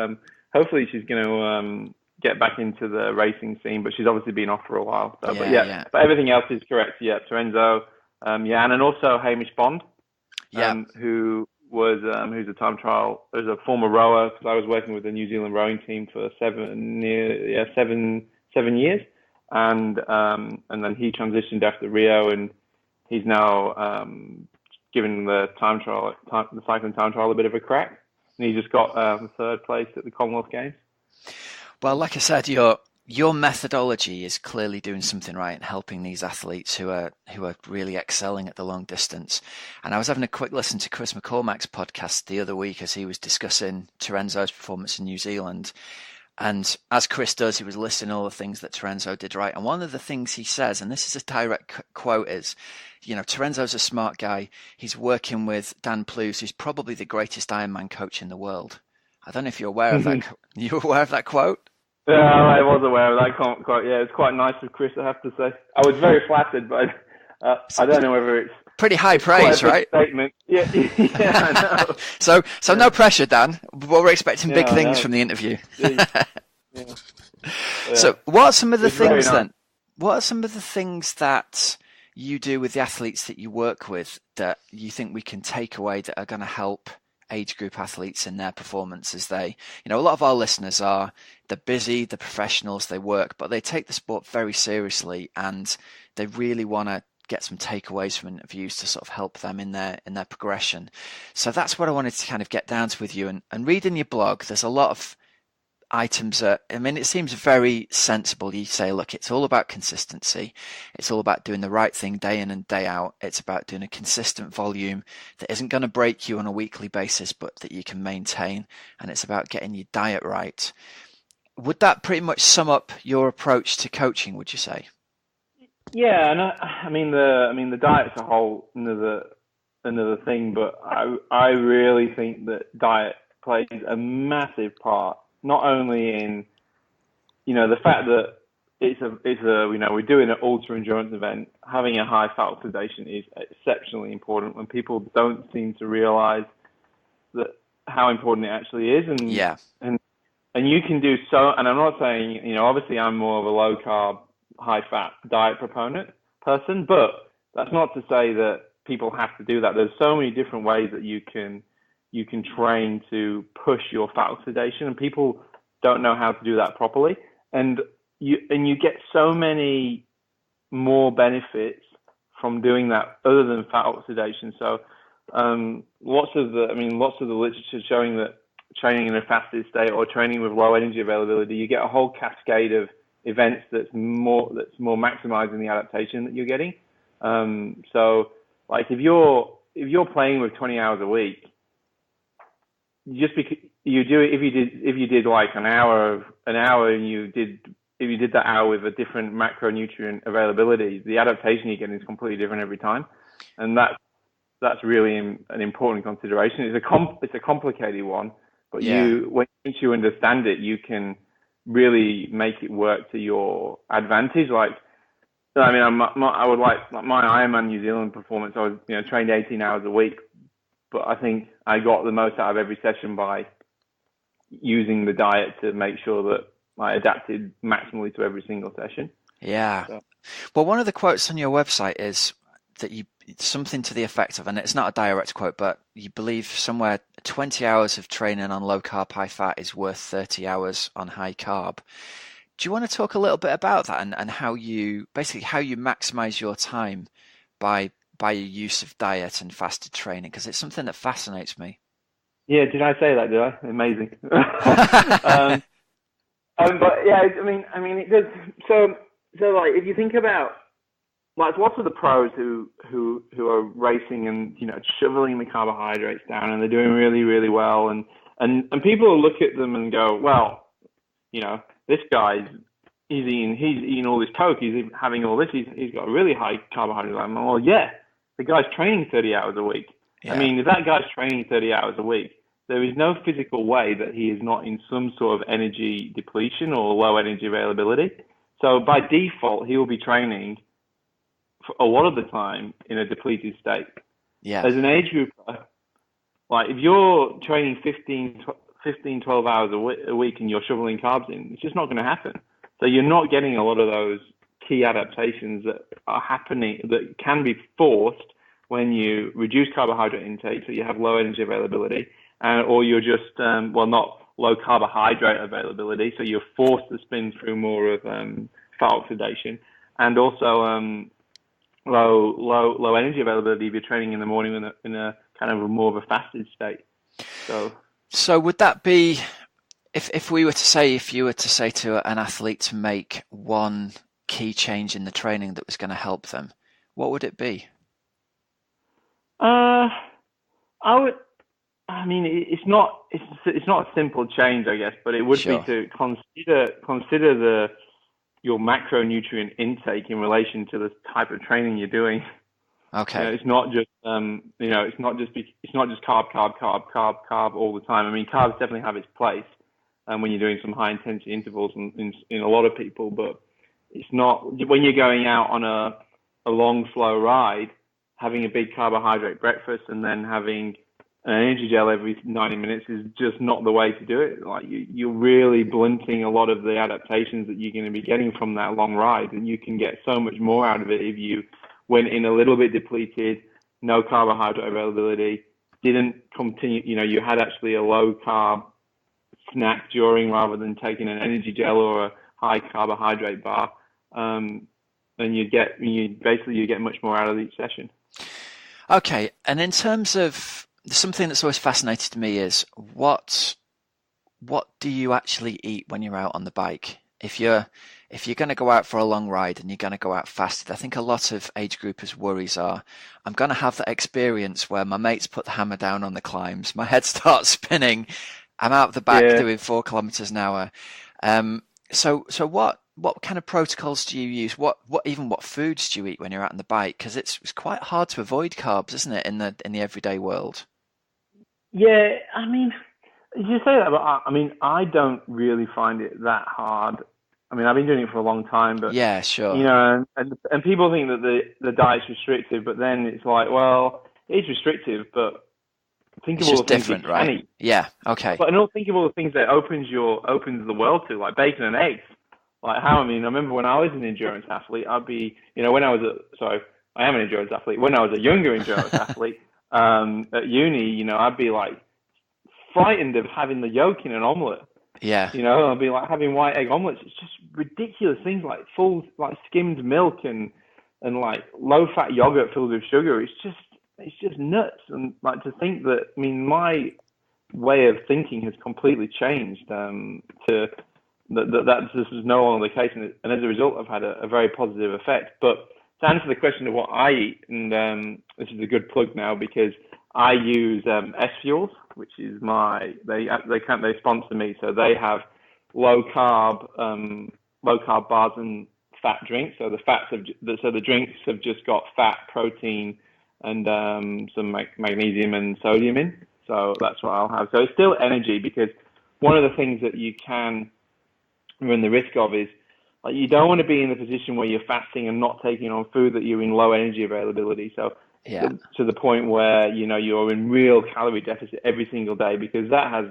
hopefully she's going to get back into the racing scene, but she's obviously been off for a while. So, Yeah, but everything else is correct. Yeah, Terenzo, and then also Hamish Bond, who's a time trial, who's a former rower, because I was working with the New Zealand rowing team for 7 years, and then he transitioned after Rio, and he's now given the cycling time trial a bit of a crack, and he just got third place at the Commonwealth Games. Well, like I said, your methodology is clearly doing something right and helping these athletes who are really excelling at the long distance. And I was having a quick listen to Chris McCormack's podcast the other week as he was discussing Terenzo's performance in New Zealand. And as Chris does, he was listing all the things that Terenzo did right. And one of the things he says, and this is a direct quote, is, Terenzo's a smart guy. He's working with Dan Plews, who's probably the greatest Ironman coach in the world. I don't know if you're aware of that. You aware of that quote? Yeah, I was aware of that quote. Yeah, it's quite nice of Chris, I have to say. I was very flattered, but I don't know whether it's pretty high praise, right? Statement. Yeah, I know. So no pressure, Dan. But we're expecting big things from the interview. So, what are some of the things then? What are some of the things that you do with the athletes that you work with that you think we can take away that are going to help age group athletes in their performance? As they, a lot of our listeners they're busy, they're professionals, they work, but they take the sport very seriously, and they really want to get some takeaways from interviews to sort of help them in their progression. So that's what I wanted to kind of get down to with you. And reading your blog, there's a lot of items it seems very sensible. You say, look, it's all about consistency. It's all about doing the right thing day in and day out. It's about doing a consistent volume that isn't going to break you on a weekly basis, but that you can maintain. And it's about getting your diet right. Would that pretty much sum up your approach to coaching, would you say? Yeah, and I mean the diet's a whole another thing, but I really think that diet plays a massive part, not only in the fact that it's a we're doing an ultra endurance event. Having a high fat oxidation is exceptionally important when people don't seem to realize that how important it actually is. And you can do so. And I'm not saying obviously I'm more of a low carb, high fat diet person, but that's not to say that people have to do that. There's so many different ways that you can train to push your fat oxidation, and people don't know how to do that properly. And you get so many more benefits from doing that other than fat oxidation. So lots of the literature showing that training in a fasted state or training with low energy availability, you get a whole cascade of events that's more maximizing the adaptation that you're getting. So like if you're playing with 20 hours a week, just because you do it, if you did like an hour and if you did that hour with a different macronutrient availability, the adaptation you get is completely different every time, and that's really an important consideration. It's a complicated one, but once you understand it, you can really make it work to your advantage. Like, I mean, I would like my Ironman New Zealand performance. I was trained 18 hours a week, but I think I got the most out of every session by using the diet to make sure that I adapted maximally to every single session. Yeah. So. Well, one of the quotes on your website is that something to the effect of, and it's not a direct quote, but you believe somewhere 20 hours of training on low carb, high fat is worth 30 hours on high carb. Do you want to talk a little bit about that and how you maximize your time by your use of diet and fasted training? Because it's something that fascinates me. Yeah, did I say that? Did I? Amazing. But yeah, I mean, it does. So like, if you think about, like, lots of the pros who are racing and shoveling the carbohydrates down, and they're doing really, really well, and people will look at them and go, well, this guy's he's eating all this Coke, he's having all this, he's got a really high carbohydrate level. Well, yeah, the guy's training 30 hours a week. Yeah. I mean, if that guy's training 30 hours a week, there is no physical way that he is not in some sort of energy depletion or low energy availability. So by default, he will be training for a lot of the time in a depleted state. Yeah. As an age group, like if you're training 15, 12 hours a week and you're shoveling carbs in, it's just not going to happen. So you're not getting a lot of those key adaptations that are happening, that can be forced when you reduce carbohydrate intake, so you have low energy availability, or you're just, not low carbohydrate availability, so you're forced to spin through more of fat oxidation, and also low energy availability if you're training in the morning in a kind of more of a fasted state. So would that be, if you were to say to an athlete to make one key change in the training that was going to help them, what would it be? It's not a simple change, I guess, but it would be to consider your macronutrient intake in relation to the type of training you're doing. Okay. It's not just carb all the time. I mean, carbs definitely have its place when you're doing some high intensity intervals in a lot of people, but it's not when you're going out on a long slow ride, having a big carbohydrate breakfast and then having an energy gel every 90 minutes is just not the way to do it. Like you're really blunting a lot of the adaptations that you're going to be getting from that long ride, and you can get so much more out of it if you went in a little bit depleted, no carbohydrate availability, didn't continue, you had actually a low carb snack during rather than taking an energy gel or a high carbohydrate bar. And you get much more out of each session. Okay. And in terms of something that's always fascinated me is what do you actually eat when you're out on the bike? If you're going to go out for a long ride and you're going to go out fasted, I think a lot of age groupers' worries are, I'm going to have that experience where my mates put the hammer down on the climbs, my head starts spinning, I'm out the back doing 4 kilometers an hour. So what kind of protocols do you use? What foods do you eat when you're out on the bike? Because it's quite hard to avoid carbs, isn't it, in the everyday world? Yeah, I mean, you say that, but I don't really find it that hard. I mean, I've been doing it for a long time, but yeah, sure. And people think that the diet's restrictive, but then it's like, well, it's restrictive, but think of all the things you can eat. Yeah, okay. But think of all the things that opens the world to, like bacon and eggs. Like I remember when I was an endurance athlete, I'd be, I am an endurance athlete. When I was a younger endurance athlete at uni, I'd be like frightened of having the yolk in an omelette. Yeah. I'd be like having white egg omelets. It's just ridiculous things like full, like skimmed milk and like low fat yogurt filled with sugar. It's just nuts. And like to think that, my way of thinking has completely changed that this is no longer the case, and as a result, I've had a very positive effect. But to answer the question of what I eat, and this is a good plug now because I use S Fuels, which is they sponsor me, so they have low carb bars and fat drinks. So the drinks have just got fat, protein, and some magnesium and sodium in. So that's what I'll have. So it's still energy, because one of the things that you can run the risk of is, like, you don't want to be in the position where you're fasting and not taking on food that you're in low energy availability. So to the point where, you're in real calorie deficit every single day, because that has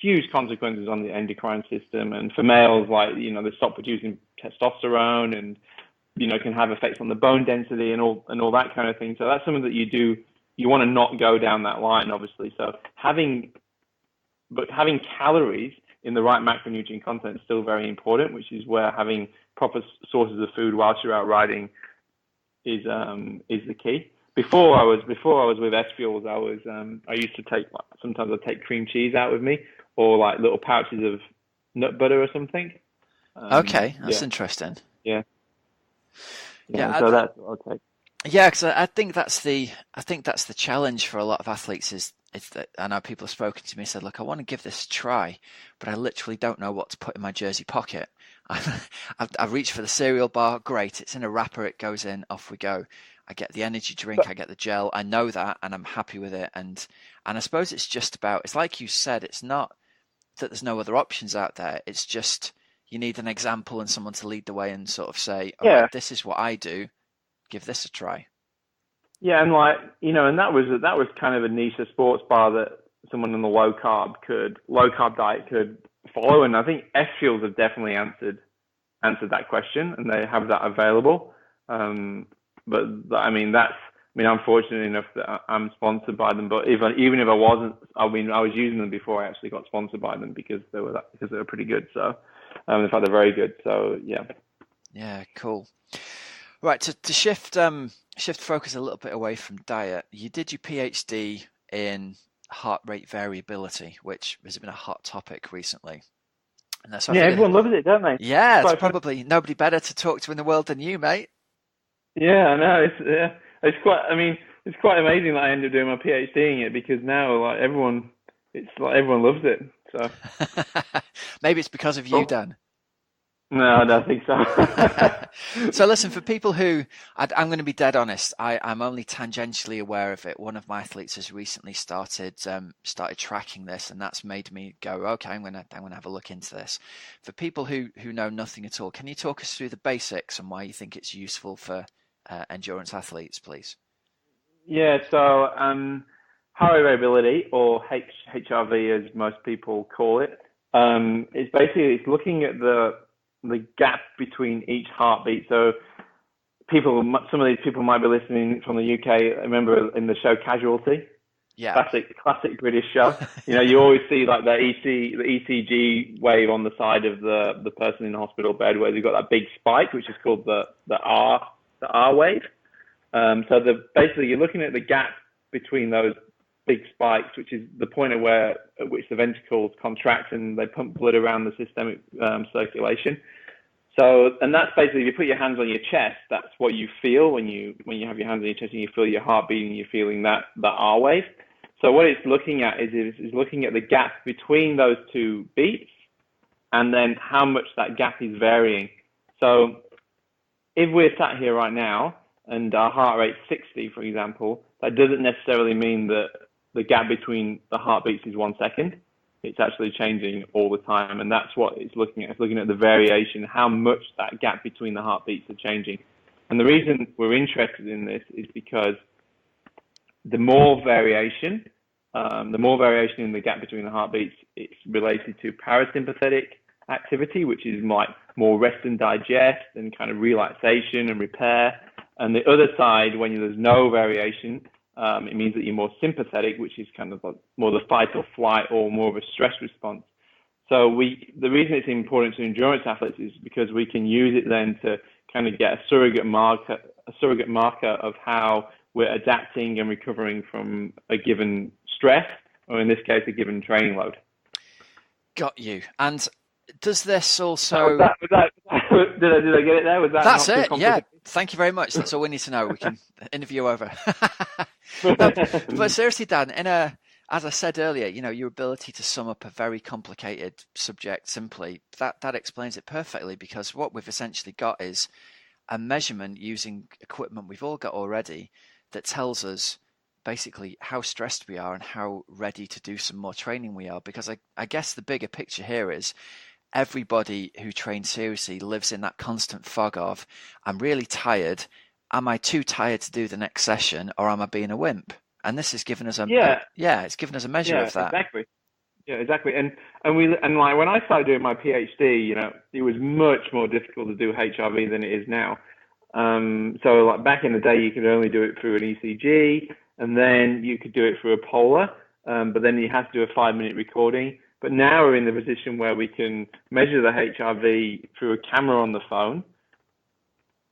huge consequences on the endocrine system. And for males, like, they stop producing testosterone and, can have effects on the bone density and all that kind of thing. So that's something that you want to not go down that line, obviously. So having calories in the right macronutrient content is still very important, which is where having proper sources of food whilst you're out riding is the key. Before I was with S Fuels, I used to take, sometimes I'd take cream cheese out with me, or like little pouches of nut butter or something. Okay, that's interesting. Yeah. So that's what I'll take. Yeah, because I think that's the challenge for a lot of athletes is that I know people have spoken to me and said, look, I want to give this a try, but I literally don't know what to put in my jersey pocket. I reach for the cereal bar, great, it's in a wrapper, it goes in, off we go. I get the energy drink, I get the gel, I know that, and I'm happy with it. And I suppose it's just about, it's like you said, it's not that there's no other options out there, it's just you need an example and someone to lead the way and sort of say, all right, this is what I do, give this a try. Yeah, and and that was kind of a niche sports bar that someone on the low carb diet could follow. And I think F Fuels have definitely answered that question, and they have that available. But I mean, I'm fortunate enough that I'm sponsored by them. But even if I wasn't, I was using them before I actually got sponsored by them because they were pretty good. So, in fact, they're very good. So, yeah. Yeah, cool. Right, to shift focus a little bit away from diet, you did your PhD in heart rate variability, which has been a hot topic recently. And that's everyone loves it, don't they? Yeah, it's probably nobody better to talk to in the world than you, mate. Yeah, I know. It's quite amazing that I ended up doing my PhD in it, because now everyone loves it. So maybe it's because of you, Dan. No, I don't think so. So listen, for people who, I'm going to be dead honest, I'm only tangentially aware of it. One of my athletes has recently started tracking this, and that's made me go, okay, I'm going to have a look into this. For people who know nothing at all, can you talk us through the basics and why you think it's useful for endurance athletes, please? Yeah, so heart rate variability, or HRV as most people call it, is basically looking at the gap between each heartbeat. So some of these people might be listening from the UK. I remember in the show Casualty, yeah, classic British show. You always see like the ECG wave on the side of the person in the hospital bed, where they've got that big spike, which is called the R wave. So basically you're looking at the gap between those big spikes, which is the point at which the ventricles contract and they pump blood around the systemic circulation. So, and that's basically, if you put your hands on your chest, that's what you feel when you have your hands on your chest and you feel your heart beating, you're feeling that R wave. So what it's looking at is looking at the gap between those two beats, and then how much that gap is varying. So if we're sat here right now and our heart rate's 60, for example, that doesn't necessarily mean that the gap between the heartbeats is 1 second. It's actually changing all the time, and that's what it's looking at. It's looking at the variation, how much that gap between the heartbeats are changing. And the reason we're interested in this is because the more variation in the gap between the heartbeats, it's related to parasympathetic activity, which is like more rest and digest and kind of relaxation and repair. And the other side, when there's no variation, it means that you're more sympathetic, which is kind of more the fight or flight, or more of a stress response. So the reason it's important to endurance athletes is because we can use it then to kind of get a surrogate marker of how we're adapting and recovering from a given stress, or in this case, a given training load. Got you. And does this also... Did I get it there? Was that That's it, yeah. Thank you very much. That's all we need to know. We can interview over. But seriously, Dan, as I said earlier, your ability to sum up a very complicated subject simply, that explains it perfectly, because what we've essentially got is a measurement using equipment we've all got already that tells us basically how stressed we are and how ready to do some more training we are. Because I guess the bigger picture here is everybody who trains seriously lives in that constant fog of, I'm really tired. Am I too tired to do the next session, or am I being a wimp? And this has given us it's given us a measure of that. Exactly. Yeah, exactly. And like when I started doing my PhD, it was much more difficult to do HRV than it is now. So like back in the day, you could only do it through an ECG, and then you could do it through a polar, but then you had to do a 5-minute recording. But now we're in the position where we can measure the HRV through a camera on the phone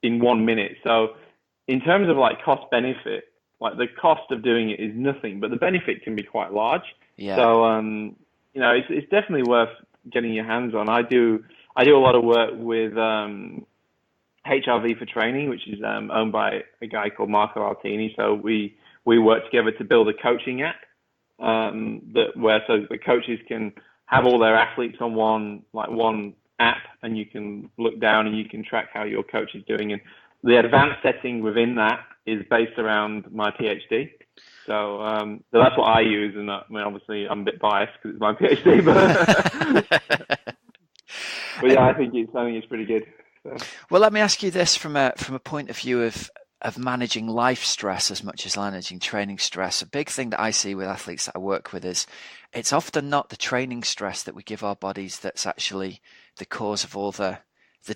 in 1 minute. So in terms of like cost benefit, like the cost of doing it is nothing, but the benefit can be quite large. Yeah. So, it's definitely worth getting your hands on. I do a lot of work with HRV for Training, which is owned by a guy called Marco Altini. So we work together to build a coaching app, where the coaches can have all their athletes on one app, and you can look down and you can track how your coach is doing. And the advanced setting within that is based around my PhD. So that's what I use, and obviously I'm a bit biased because it's my PhD, but yeah, I think it's pretty good. So. Well, let me ask you this from a point of view of of managing life stress as much as managing training stress. A big thing that I see with athletes that I work with is it's often not the training stress that we give our bodies that's actually the cause of all the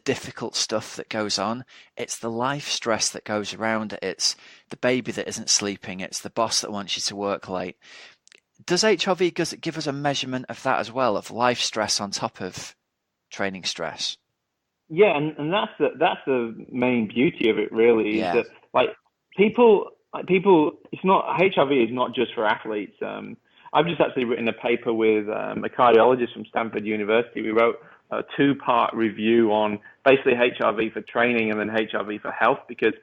difficult stuff that goes on. It's the life stress that goes around it. It's the baby that isn't sleeping. It's the boss that wants you to work late. Does HRV give us a measurement of that as well, of life stress on top of training stress? Yeah, and that's the main beauty of it, really, is Yeah. that people, it's not, HRV is not just for athletes. I've just actually written a paper with a cardiologist from Stanford University. We wrote a 2-part review on basically HRV for training and then HRV for health, because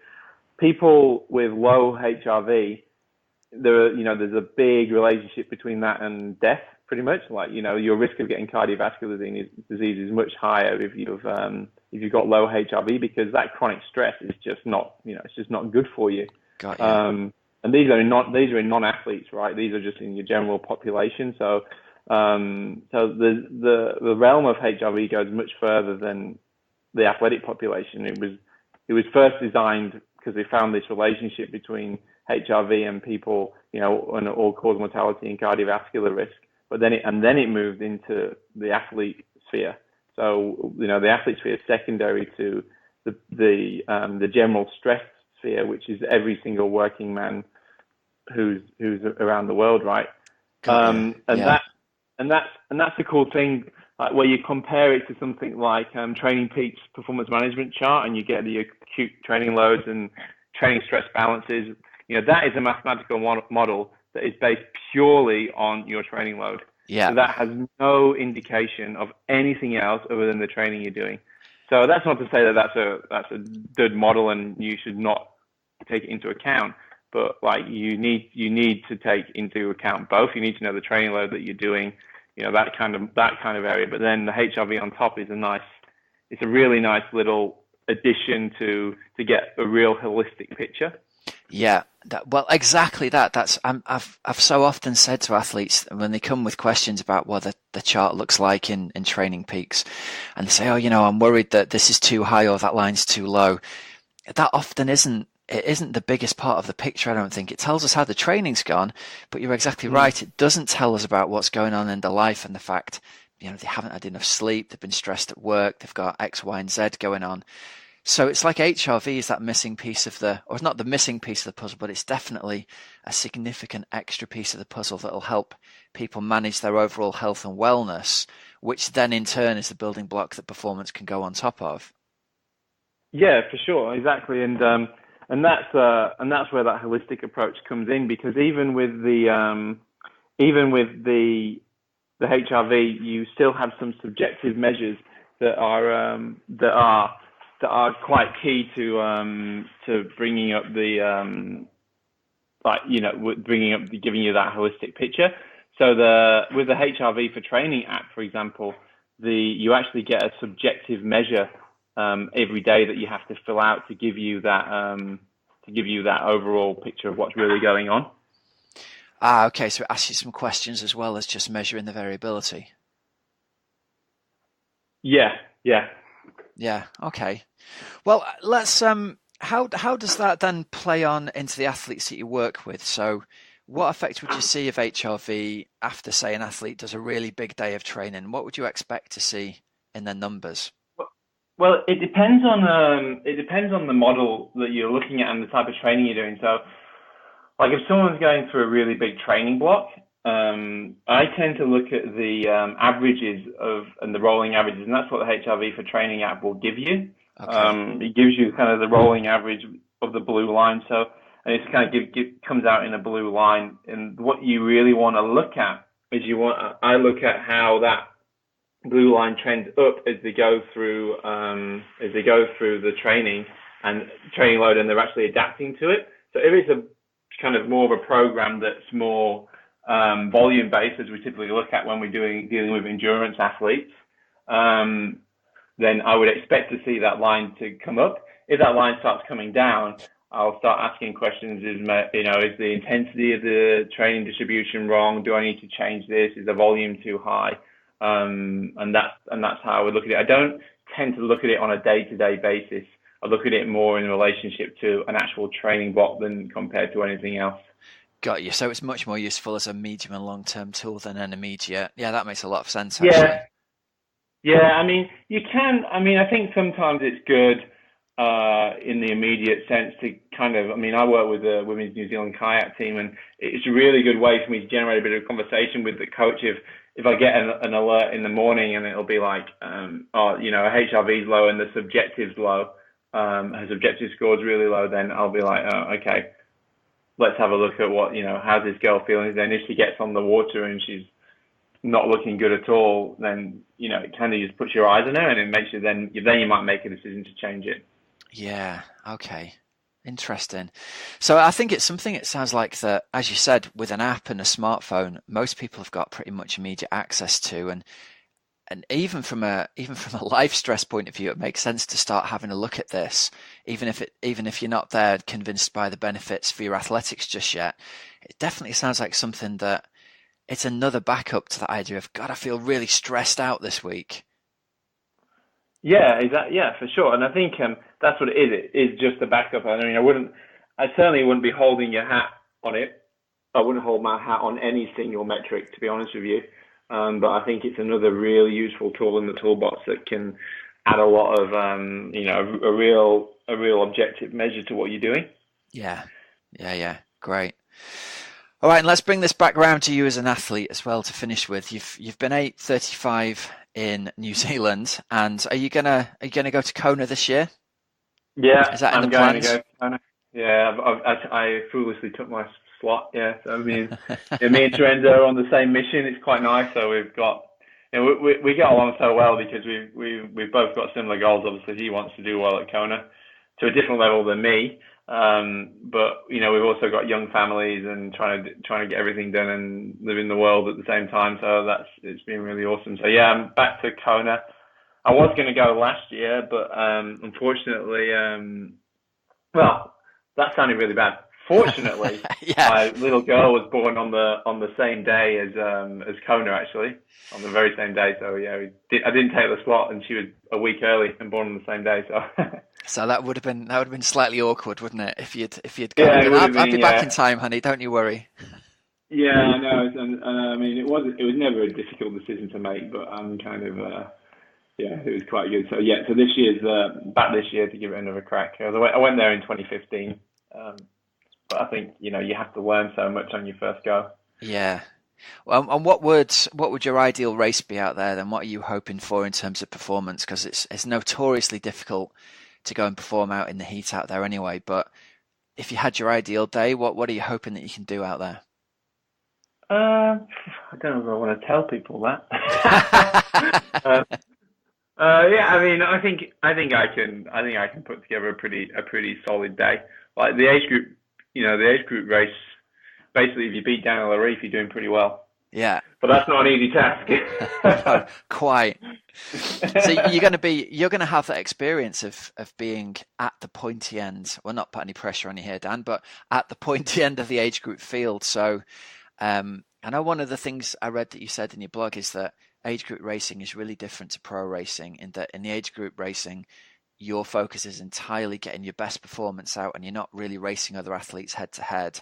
people with low HRV, there's a big relationship between that and death, pretty much. Your risk of getting cardiovascular disease is much higher if you've got low HRV, because that chronic stress is just not, it's just not good for you. Got you. And these are in non-athletes, right? These are just in your general population. So the realm of HRV goes much further than the athletic population. It was first designed because they found this relationship between HRV and people, and all-cause mortality and cardiovascular risk. But then it moved into the athlete sphere. So the athlete sphere is secondary to the general stress sphere, which is every single working man who's around the world, right? And that's the cool thing, where you compare it to something like Training Peaks performance management chart, and you get the acute training loads and training stress balances. That is a mathematical model that is based purely on your training load. Yeah. So that has no indication of anything else other than the training you're doing. So that's not to say that that's a good model and you should not take it into account. But you need to take into account both. You need to know the training load that you're doing, that kind of area. But then the HRV on top is it's a really nice little addition to get a real holistic picture. Yeah, exactly that. I've so often said to athletes when they come with questions about what the chart looks like in Training Peaks, and they say, I'm worried that this is too high or that line's too low. That often isn't the biggest part of the picture, I don't think. It tells us how the training's gone, but you're exactly right. It doesn't tell us about what's going on in their life and the fact, they haven't had enough sleep, they've been stressed at work, they've got X, Y, and Z going on. So it's like HRV is that missing piece or it's not the missing piece of the puzzle, but it's definitely a significant extra piece of the puzzle that'll help people manage their overall health and wellness, which then in turn is the building block that performance can go on top of. Yeah, for sure, exactly, and that's where that holistic approach comes in, because even with the HRV, you still have some subjective measures that are quite key to bringing up giving you that holistic picture. So with the HRV for Training app, for example, you actually get a subjective measure every day that you have to fill out to give you that overall picture of what's really going on. Okay, so it asks you some questions as well as just measuring the variability. Yeah. Yeah. Okay. Well, let's. How does that then play on into the athletes that you work with? So, what effect would you see of HRV after, say, an athlete does a really big day of training? What would you expect to see in their numbers? Well, it depends on the model that you're looking at and the type of training you're doing. So, if someone's going through a really big training block, I tend to look at the averages and the rolling averages, and that's what the HRV for Training app will give you. Okay. It gives you kind of the rolling average of the blue line. So, and it's kind of comes out in a blue line. And what you really want to look at is I look at how that blue line trends up as they go through the training load, and they're actually adapting to it. So if it's a kind of more of a program that's more volume based, as we typically look at when we're dealing with endurance athletes, then I would expect to see that line to come up. If that line starts coming down, I'll start asking questions. Is the intensity of the training distribution wrong? Do I need to change this? Is the volume too high? And that's how I would look at it. I don't tend to look at it on a day-to-day basis. I look at it more in relationship to an actual training block than compared to anything else. Got you. So it's much more useful as a medium and long-term tool than an immediate. Yeah, that makes a lot of sense, actually. Yeah. I mean, you can. I mean, I think sometimes it's good in the immediate sense to kind of. I mean, I work with the Women's New Zealand kayak team, and it's a really good way for me to generate a bit of conversation with the coach. If I get an alert in the morning and it'll be like, HRV's low and the subjective's low, her subjective score's really low, then I'll be like, oh, okay, let's have a look at what, how's this girl feeling? Then if she gets on the water and she's not looking good at all, then, it kind of just puts your eyes on her, and it makes you then you might make a decision to change it. Yeah. Okay. Interesting. So I think it's something, it sounds like that, as you said, with an app and a smartphone, most people have got pretty much immediate access to, and even from a life stress point of view, it makes sense to start having a look at this, even if you're not there convinced by the benefits for your athletics just yet. It definitely sounds like something that it's another backup to the idea of, God, I feel really stressed out this week. Yeah, exactly. Yeah, for sure. And I think that's what it is. It is just a backup. I mean, I certainly wouldn't be holding your hat on it. I wouldn't hold my hat on any single metric, to be honest with you. But I think it's another really useful tool in the toolbox that can add a lot of, a real objective measure to what you're doing. Yeah. Great. All right, and let's bring this back around to you as an athlete as well to finish with. You've been 8:35 in New Zealand, and are you gonna go to Kona this year? Yeah, is that in I'm the going plans? to go to Kona. Yeah, I foolishly took my slot. Yeah, so I mean, me and Terenzo are on the same mission. It's quite nice. So we've got, we get along so well because we've both got similar goals. Obviously, he wants to do well at Kona to a different level than me. But we've also got young families and trying to get everything done and live in the world at the same time. So it's been really awesome. So yeah, I'm back to Kona. I was going to go last year, but unfortunately, well, that sounded really bad. Fortunately, yeah. My little girl was born on the same day as Kona, actually, on the very same day. So yeah, I didn't take the slot, and she was a week early and born on the same day. So. So that would have been slightly awkward, wouldn't it? If you'd gone, Yeah, I'll be back in time, honey. Don't you worry. Yeah, I know. And I mean, it was never a difficult decision to make, but I'm kind of it was quite good. So yeah, so this year's back this year to give it another crack. I went there in 2015, but I think you have to learn so much on your first go. Yeah. Well, and what would your ideal race be out there then? What are you hoping for in terms of performance? Because it's notoriously difficult to go and perform out in the heat out there anyway. But if you had your ideal day, what are you hoping that you can do out there? I don't know if I want to tell people that. Yeah, I mean, I think I can put together a pretty solid day. Like the age group race. Basically, if you beat Daniel Arif, you're doing pretty well. Yeah, but that's not an easy task. No, quite. So you're gonna have that experience of being at the pointy end. Well, not put any pressure on you here, Dan, but at the pointy end of the age group field. So, I know one of the things I read that you said in your blog is that age group racing is really different to pro racing in that in the age group racing, your focus is entirely getting your best performance out, and you're not really racing other athletes head to head.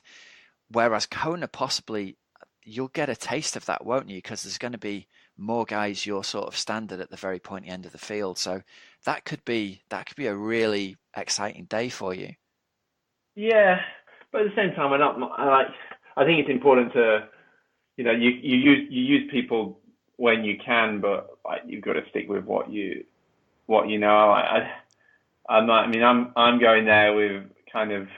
Whereas Kona, possibly you'll get a taste of that, won't you? Because there's going to be more guys your sort of standard at the very pointy end of the field. So that could be a really exciting day for you. Yeah, but at the same time, I think it's important to, you use people when you can, but you've got to stick with what you know. I'm going there with kind of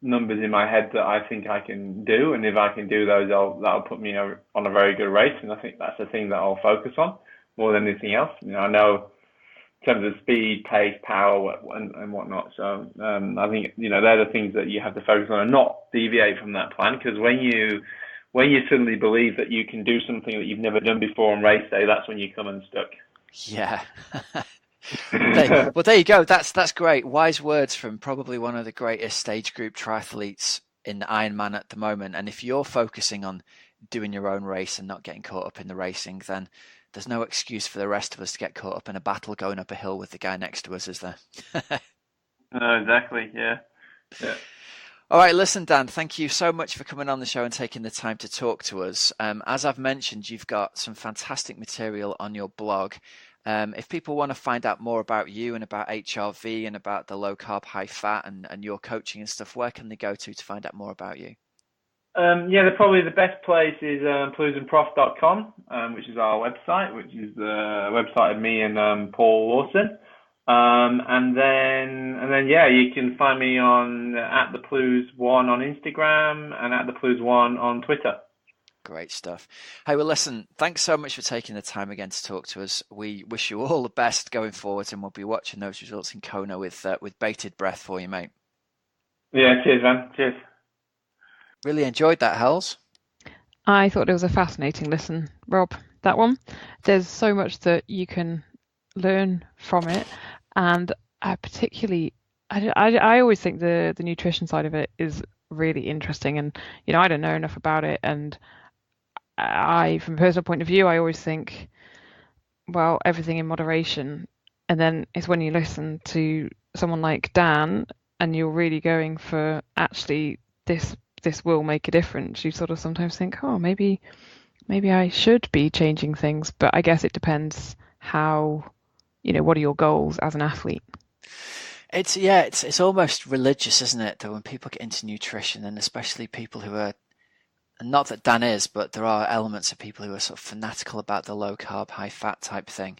numbers in my head that I think I can do, and if I can do those, that'll put me on a very good race, and I think that's the thing that I'll focus on more than anything else. I know in terms of speed, pace, power, and whatnot. So I think they're the things that you have to focus on and not deviate from that plan, because when you suddenly believe that you can do something that you've never done before on race day, that's when you come unstuck. Yeah. Well, there you go. That's great. Wise words from probably one of the greatest stage group triathletes in Ironman at the moment. And if you're focusing on doing your own race and not getting caught up in the racing, then there's no excuse for the rest of us to get caught up in a battle going up a hill with the guy next to us, is there? No, exactly. Yeah. Yeah. All right, listen, Dan, thank you so much for coming on the show and taking the time to talk to us. As I've mentioned, you've got some fantastic material on your blog. If people want to find out more about you and about HRV and about the low carb, high fat and your coaching and stuff, where can they go to find out more about you? Probably the best place is plewsandprof.com, which is our website, which is the website of me and Paul Lawson. And then, you can find me on @theplews1 on Instagram and @theplews1 on Twitter. Great stuff. Hey, well, listen, thanks so much for taking the time again to talk to us. We wish you all the best going forward, and we'll be watching those results in Kona with bated breath for you, mate. Yeah, cheers, man. Cheers. Really enjoyed that, Hells. I thought it was a fascinating listen, Rob, that one. There's so much that you can learn from it. And particularly, I always think the nutrition side of it is really interesting. And, I don't know enough about it. And from a personal point of view, I always think, well, everything in moderation. And then it's when you listen to someone like Dan and you're really going for actually this will make a difference. You sort of sometimes think, oh, maybe I should be changing things. But I guess it depends how, what are your goals as an athlete? It's almost religious, isn't it? That when people get into nutrition, and especially people who are, not that Dan is, but there are elements of people who are sort of fanatical about the low carb, high fat type thing.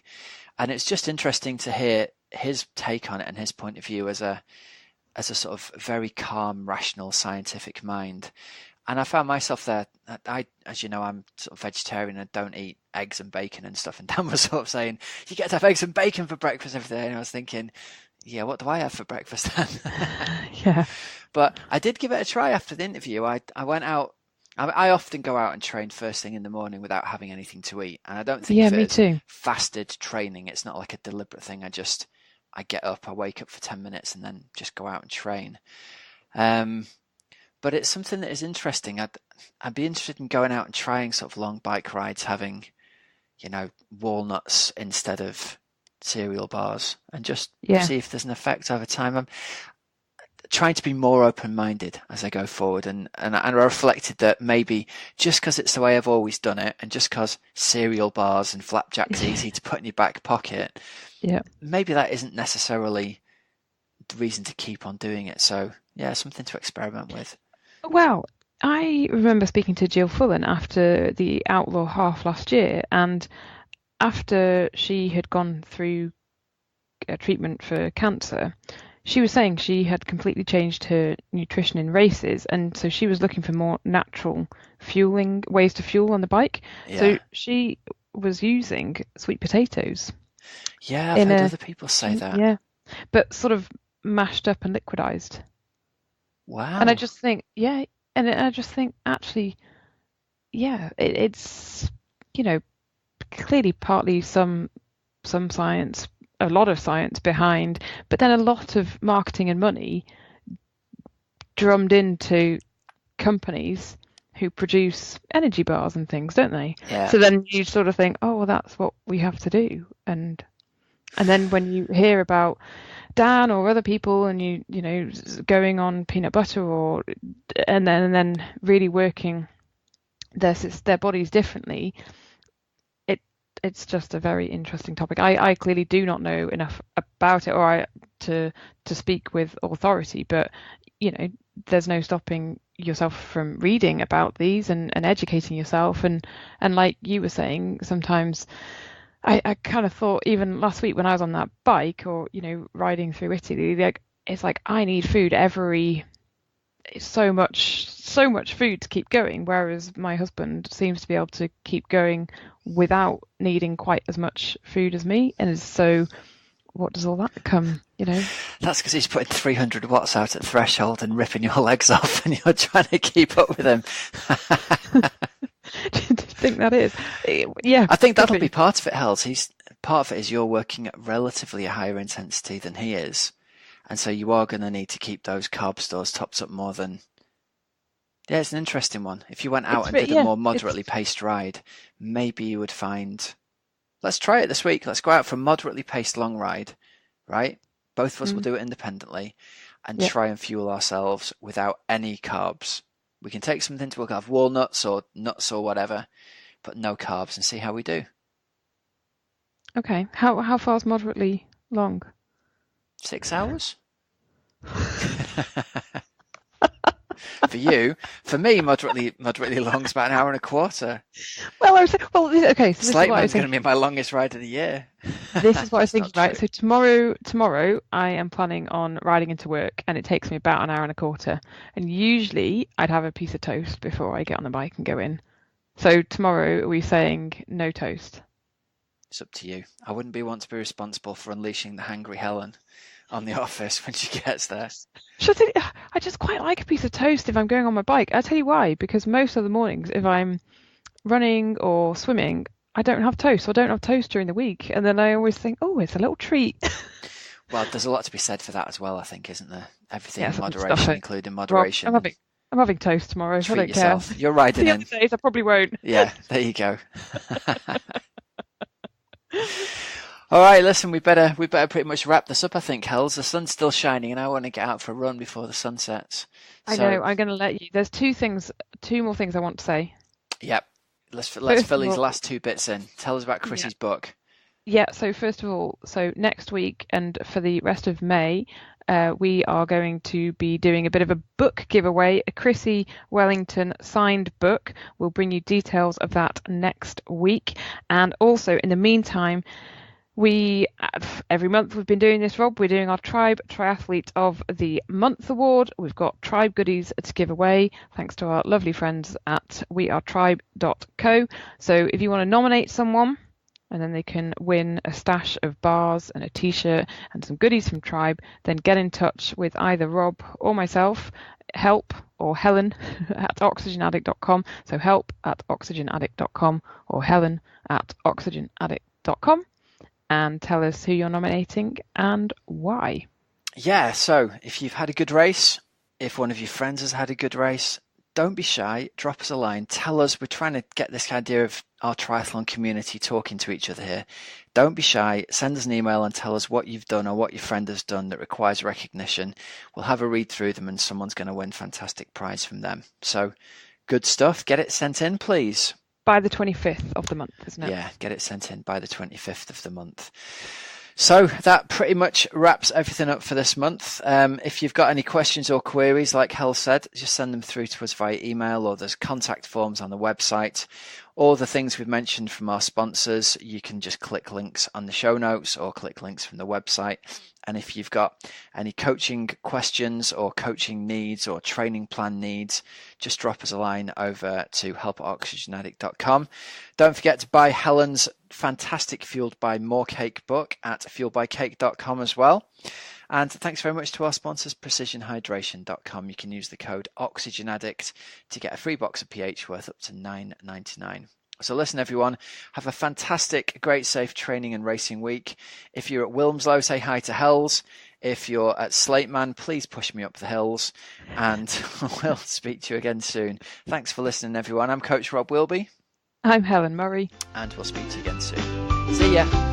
And it's just interesting to hear his take on it and his point of view as a sort of very calm, rational, scientific mind. And I found myself there. As you know, I'm sort of vegetarian and don't eat eggs and bacon and stuff. And Dan was sort of saying, you get to have eggs and bacon for breakfast every day. And I was thinking, yeah, what do I have for breakfast then? Yeah. But I did give it a try after the interview. I went out. I often go out and train first thing in the morning without having anything to eat. And I don't think of it as fasted training. It's not like a deliberate thing. I get up, I wake up for 10 minutes and then just go out and train. But it's something that is interesting. I'd be interested in going out and trying sort of long bike rides, having, walnuts instead of cereal bars, and just see if there's an effect over time. I'm trying to be more open-minded as I go forward, and I reflected that maybe just because it's the way I've always done it, and just because cereal bars and flapjack's easy to put in your back pocket, maybe that isn't necessarily the reason to keep on doing it. So something to experiment with. Well, I remember speaking to Jill Fullen after the Outlaw Half last year, and after she had gone through a treatment for cancer, she was saying she had completely changed her nutrition in races, and so she was looking for more natural fueling ways to fuel on the bike. Yeah. So she was using sweet potatoes. Yeah, I've heard other people say that. Yeah, but sort of mashed up and liquidized. Wow. And I just think, actually, it's, clearly partly some science, a lot of science behind, but then a lot of marketing and money drummed into companies who produce energy bars and things, don't they? Yeah. So then you sort of think, oh, well, that's what we have to do. And then when you hear about Dan or other people and you going on peanut butter and then really working their bodies differently, it's just a very interesting topic. I clearly do not know enough about it to speak with authority, but there's no stopping yourself from reading about these and educating yourself, and like you were saying, sometimes I kind of thought, even last week when I was on that bike or riding through Italy, it's like I need food so much food to keep going, whereas my husband seems to be able to keep going without needing quite as much food as me. And so what does all that become, That's because he's putting 300 watts out at threshold and ripping your legs off, and you're trying to keep up with him. Do you think that is? Yeah, I think that'll be part of it, Hells. Part of it is you're working at relatively a higher intensity than he is, and so you are going to need to keep those carb stores topped up more than. Yeah, it's an interesting one. If you went out and did a more moderately paced ride, maybe you would find. Let's try it this week. Let's go out for a moderately paced long ride, right? Both of us will do it independently and try and fuel ourselves without any carbs. We can take something to have walnuts or nuts or whatever, but no carbs, and see how we do. Okay. How far is moderately long? 6 hours? For you. For me, moderately long is about an hour and a quarter. Well, okay. So Slateman's going to be my longest ride of the year. This is what I was thinking, right? So tomorrow I am planning on riding into work, and it takes me about an hour and a quarter. And usually I'd have a piece of toast before I get on the bike and go in. So tomorrow, are we saying no toast? It's up to you. I wouldn't want to be responsible for unleashing the hangry Helen on the office when she gets there. I just quite like a piece of toast if I'm going on my bike. I'll tell you why. Because most of the mornings, if I'm running or swimming, I don't have toast. So I don't have toast during the week. And then I always think, oh, it's a little treat. Well, there's a lot to be said for that as well, I think, isn't there? Everything in moderation, including Rob, moderation. I'm having toast tomorrow. Treat I don't yourself. care. You're riding the in. other days I probably won't. Yeah, there you go. All right, listen, we better pretty much wrap this up, I think, Hells. The sun's still shining and I want to get out for a run before the sun sets. I know, I'm going to let you. There's two more things I want to say. Yep. Let's fill these last 2 bits in. Tell us about Chrissy's book. Yeah, so first of all, next week and for the rest of May, we are going to be doing a bit of a book giveaway, a Chrissy Wellington signed book. We'll bring you details of that next week. And also, in the meantime, every month we've been doing this, Rob. We're doing our Tribe Triathlete of the Month award. We've got Tribe goodies to give away, thanks to our lovely friends at wearetribe.co. So if you want to nominate someone, and then they can win a stash of bars and a t-shirt and some goodies from Tribe, then get in touch with either Rob or myself, help or Helen at oxygenaddict.com. So help at oxygenaddict.com or Helen at oxygenaddict.com. And tell us who you're nominating and why. Yeah, so if you've had a good race, if one of your friends has had a good race, don't be shy. Drop us a line. Tell us. We're trying to get this idea of our triathlon community talking to each other here. Don't be shy. Send us an email and tell us what you've done or what your friend has done that requires recognition. We'll have a read through them and someone's going to win fantastic prize from them. So good stuff. Get it sent in, please. By the 25th of the month, isn't it? Yeah, get it sent in by the 25th of the month. So that pretty much wraps everything up for this month. If you've got any questions or queries, like Hel said, just send them through to us via email, or there's contact forms on the website. All the things we've mentioned from our sponsors, you can just click links on the show notes or click links from the website. And if you've got any coaching questions or coaching needs or training plan needs, just drop us a line over to help@oxygenaddict.com. Don't forget to buy Helen's fantastic Fueled by More Cake book at fueledbycake.com as well. And thanks very much to our sponsors, precisionhydration.com. You can use the code OxygenAddict to get a free box of pH worth up to $9.99. So listen, everyone, have a fantastic, great, safe training and racing week. If you're at Wilmslow, say hi to Hells. If you're at Slateman, please push me up the hills. And we'll speak to you again soon. Thanks for listening, everyone. I'm Coach Rob Wilby. I'm Helen Murray. And we'll speak to you again soon. See ya.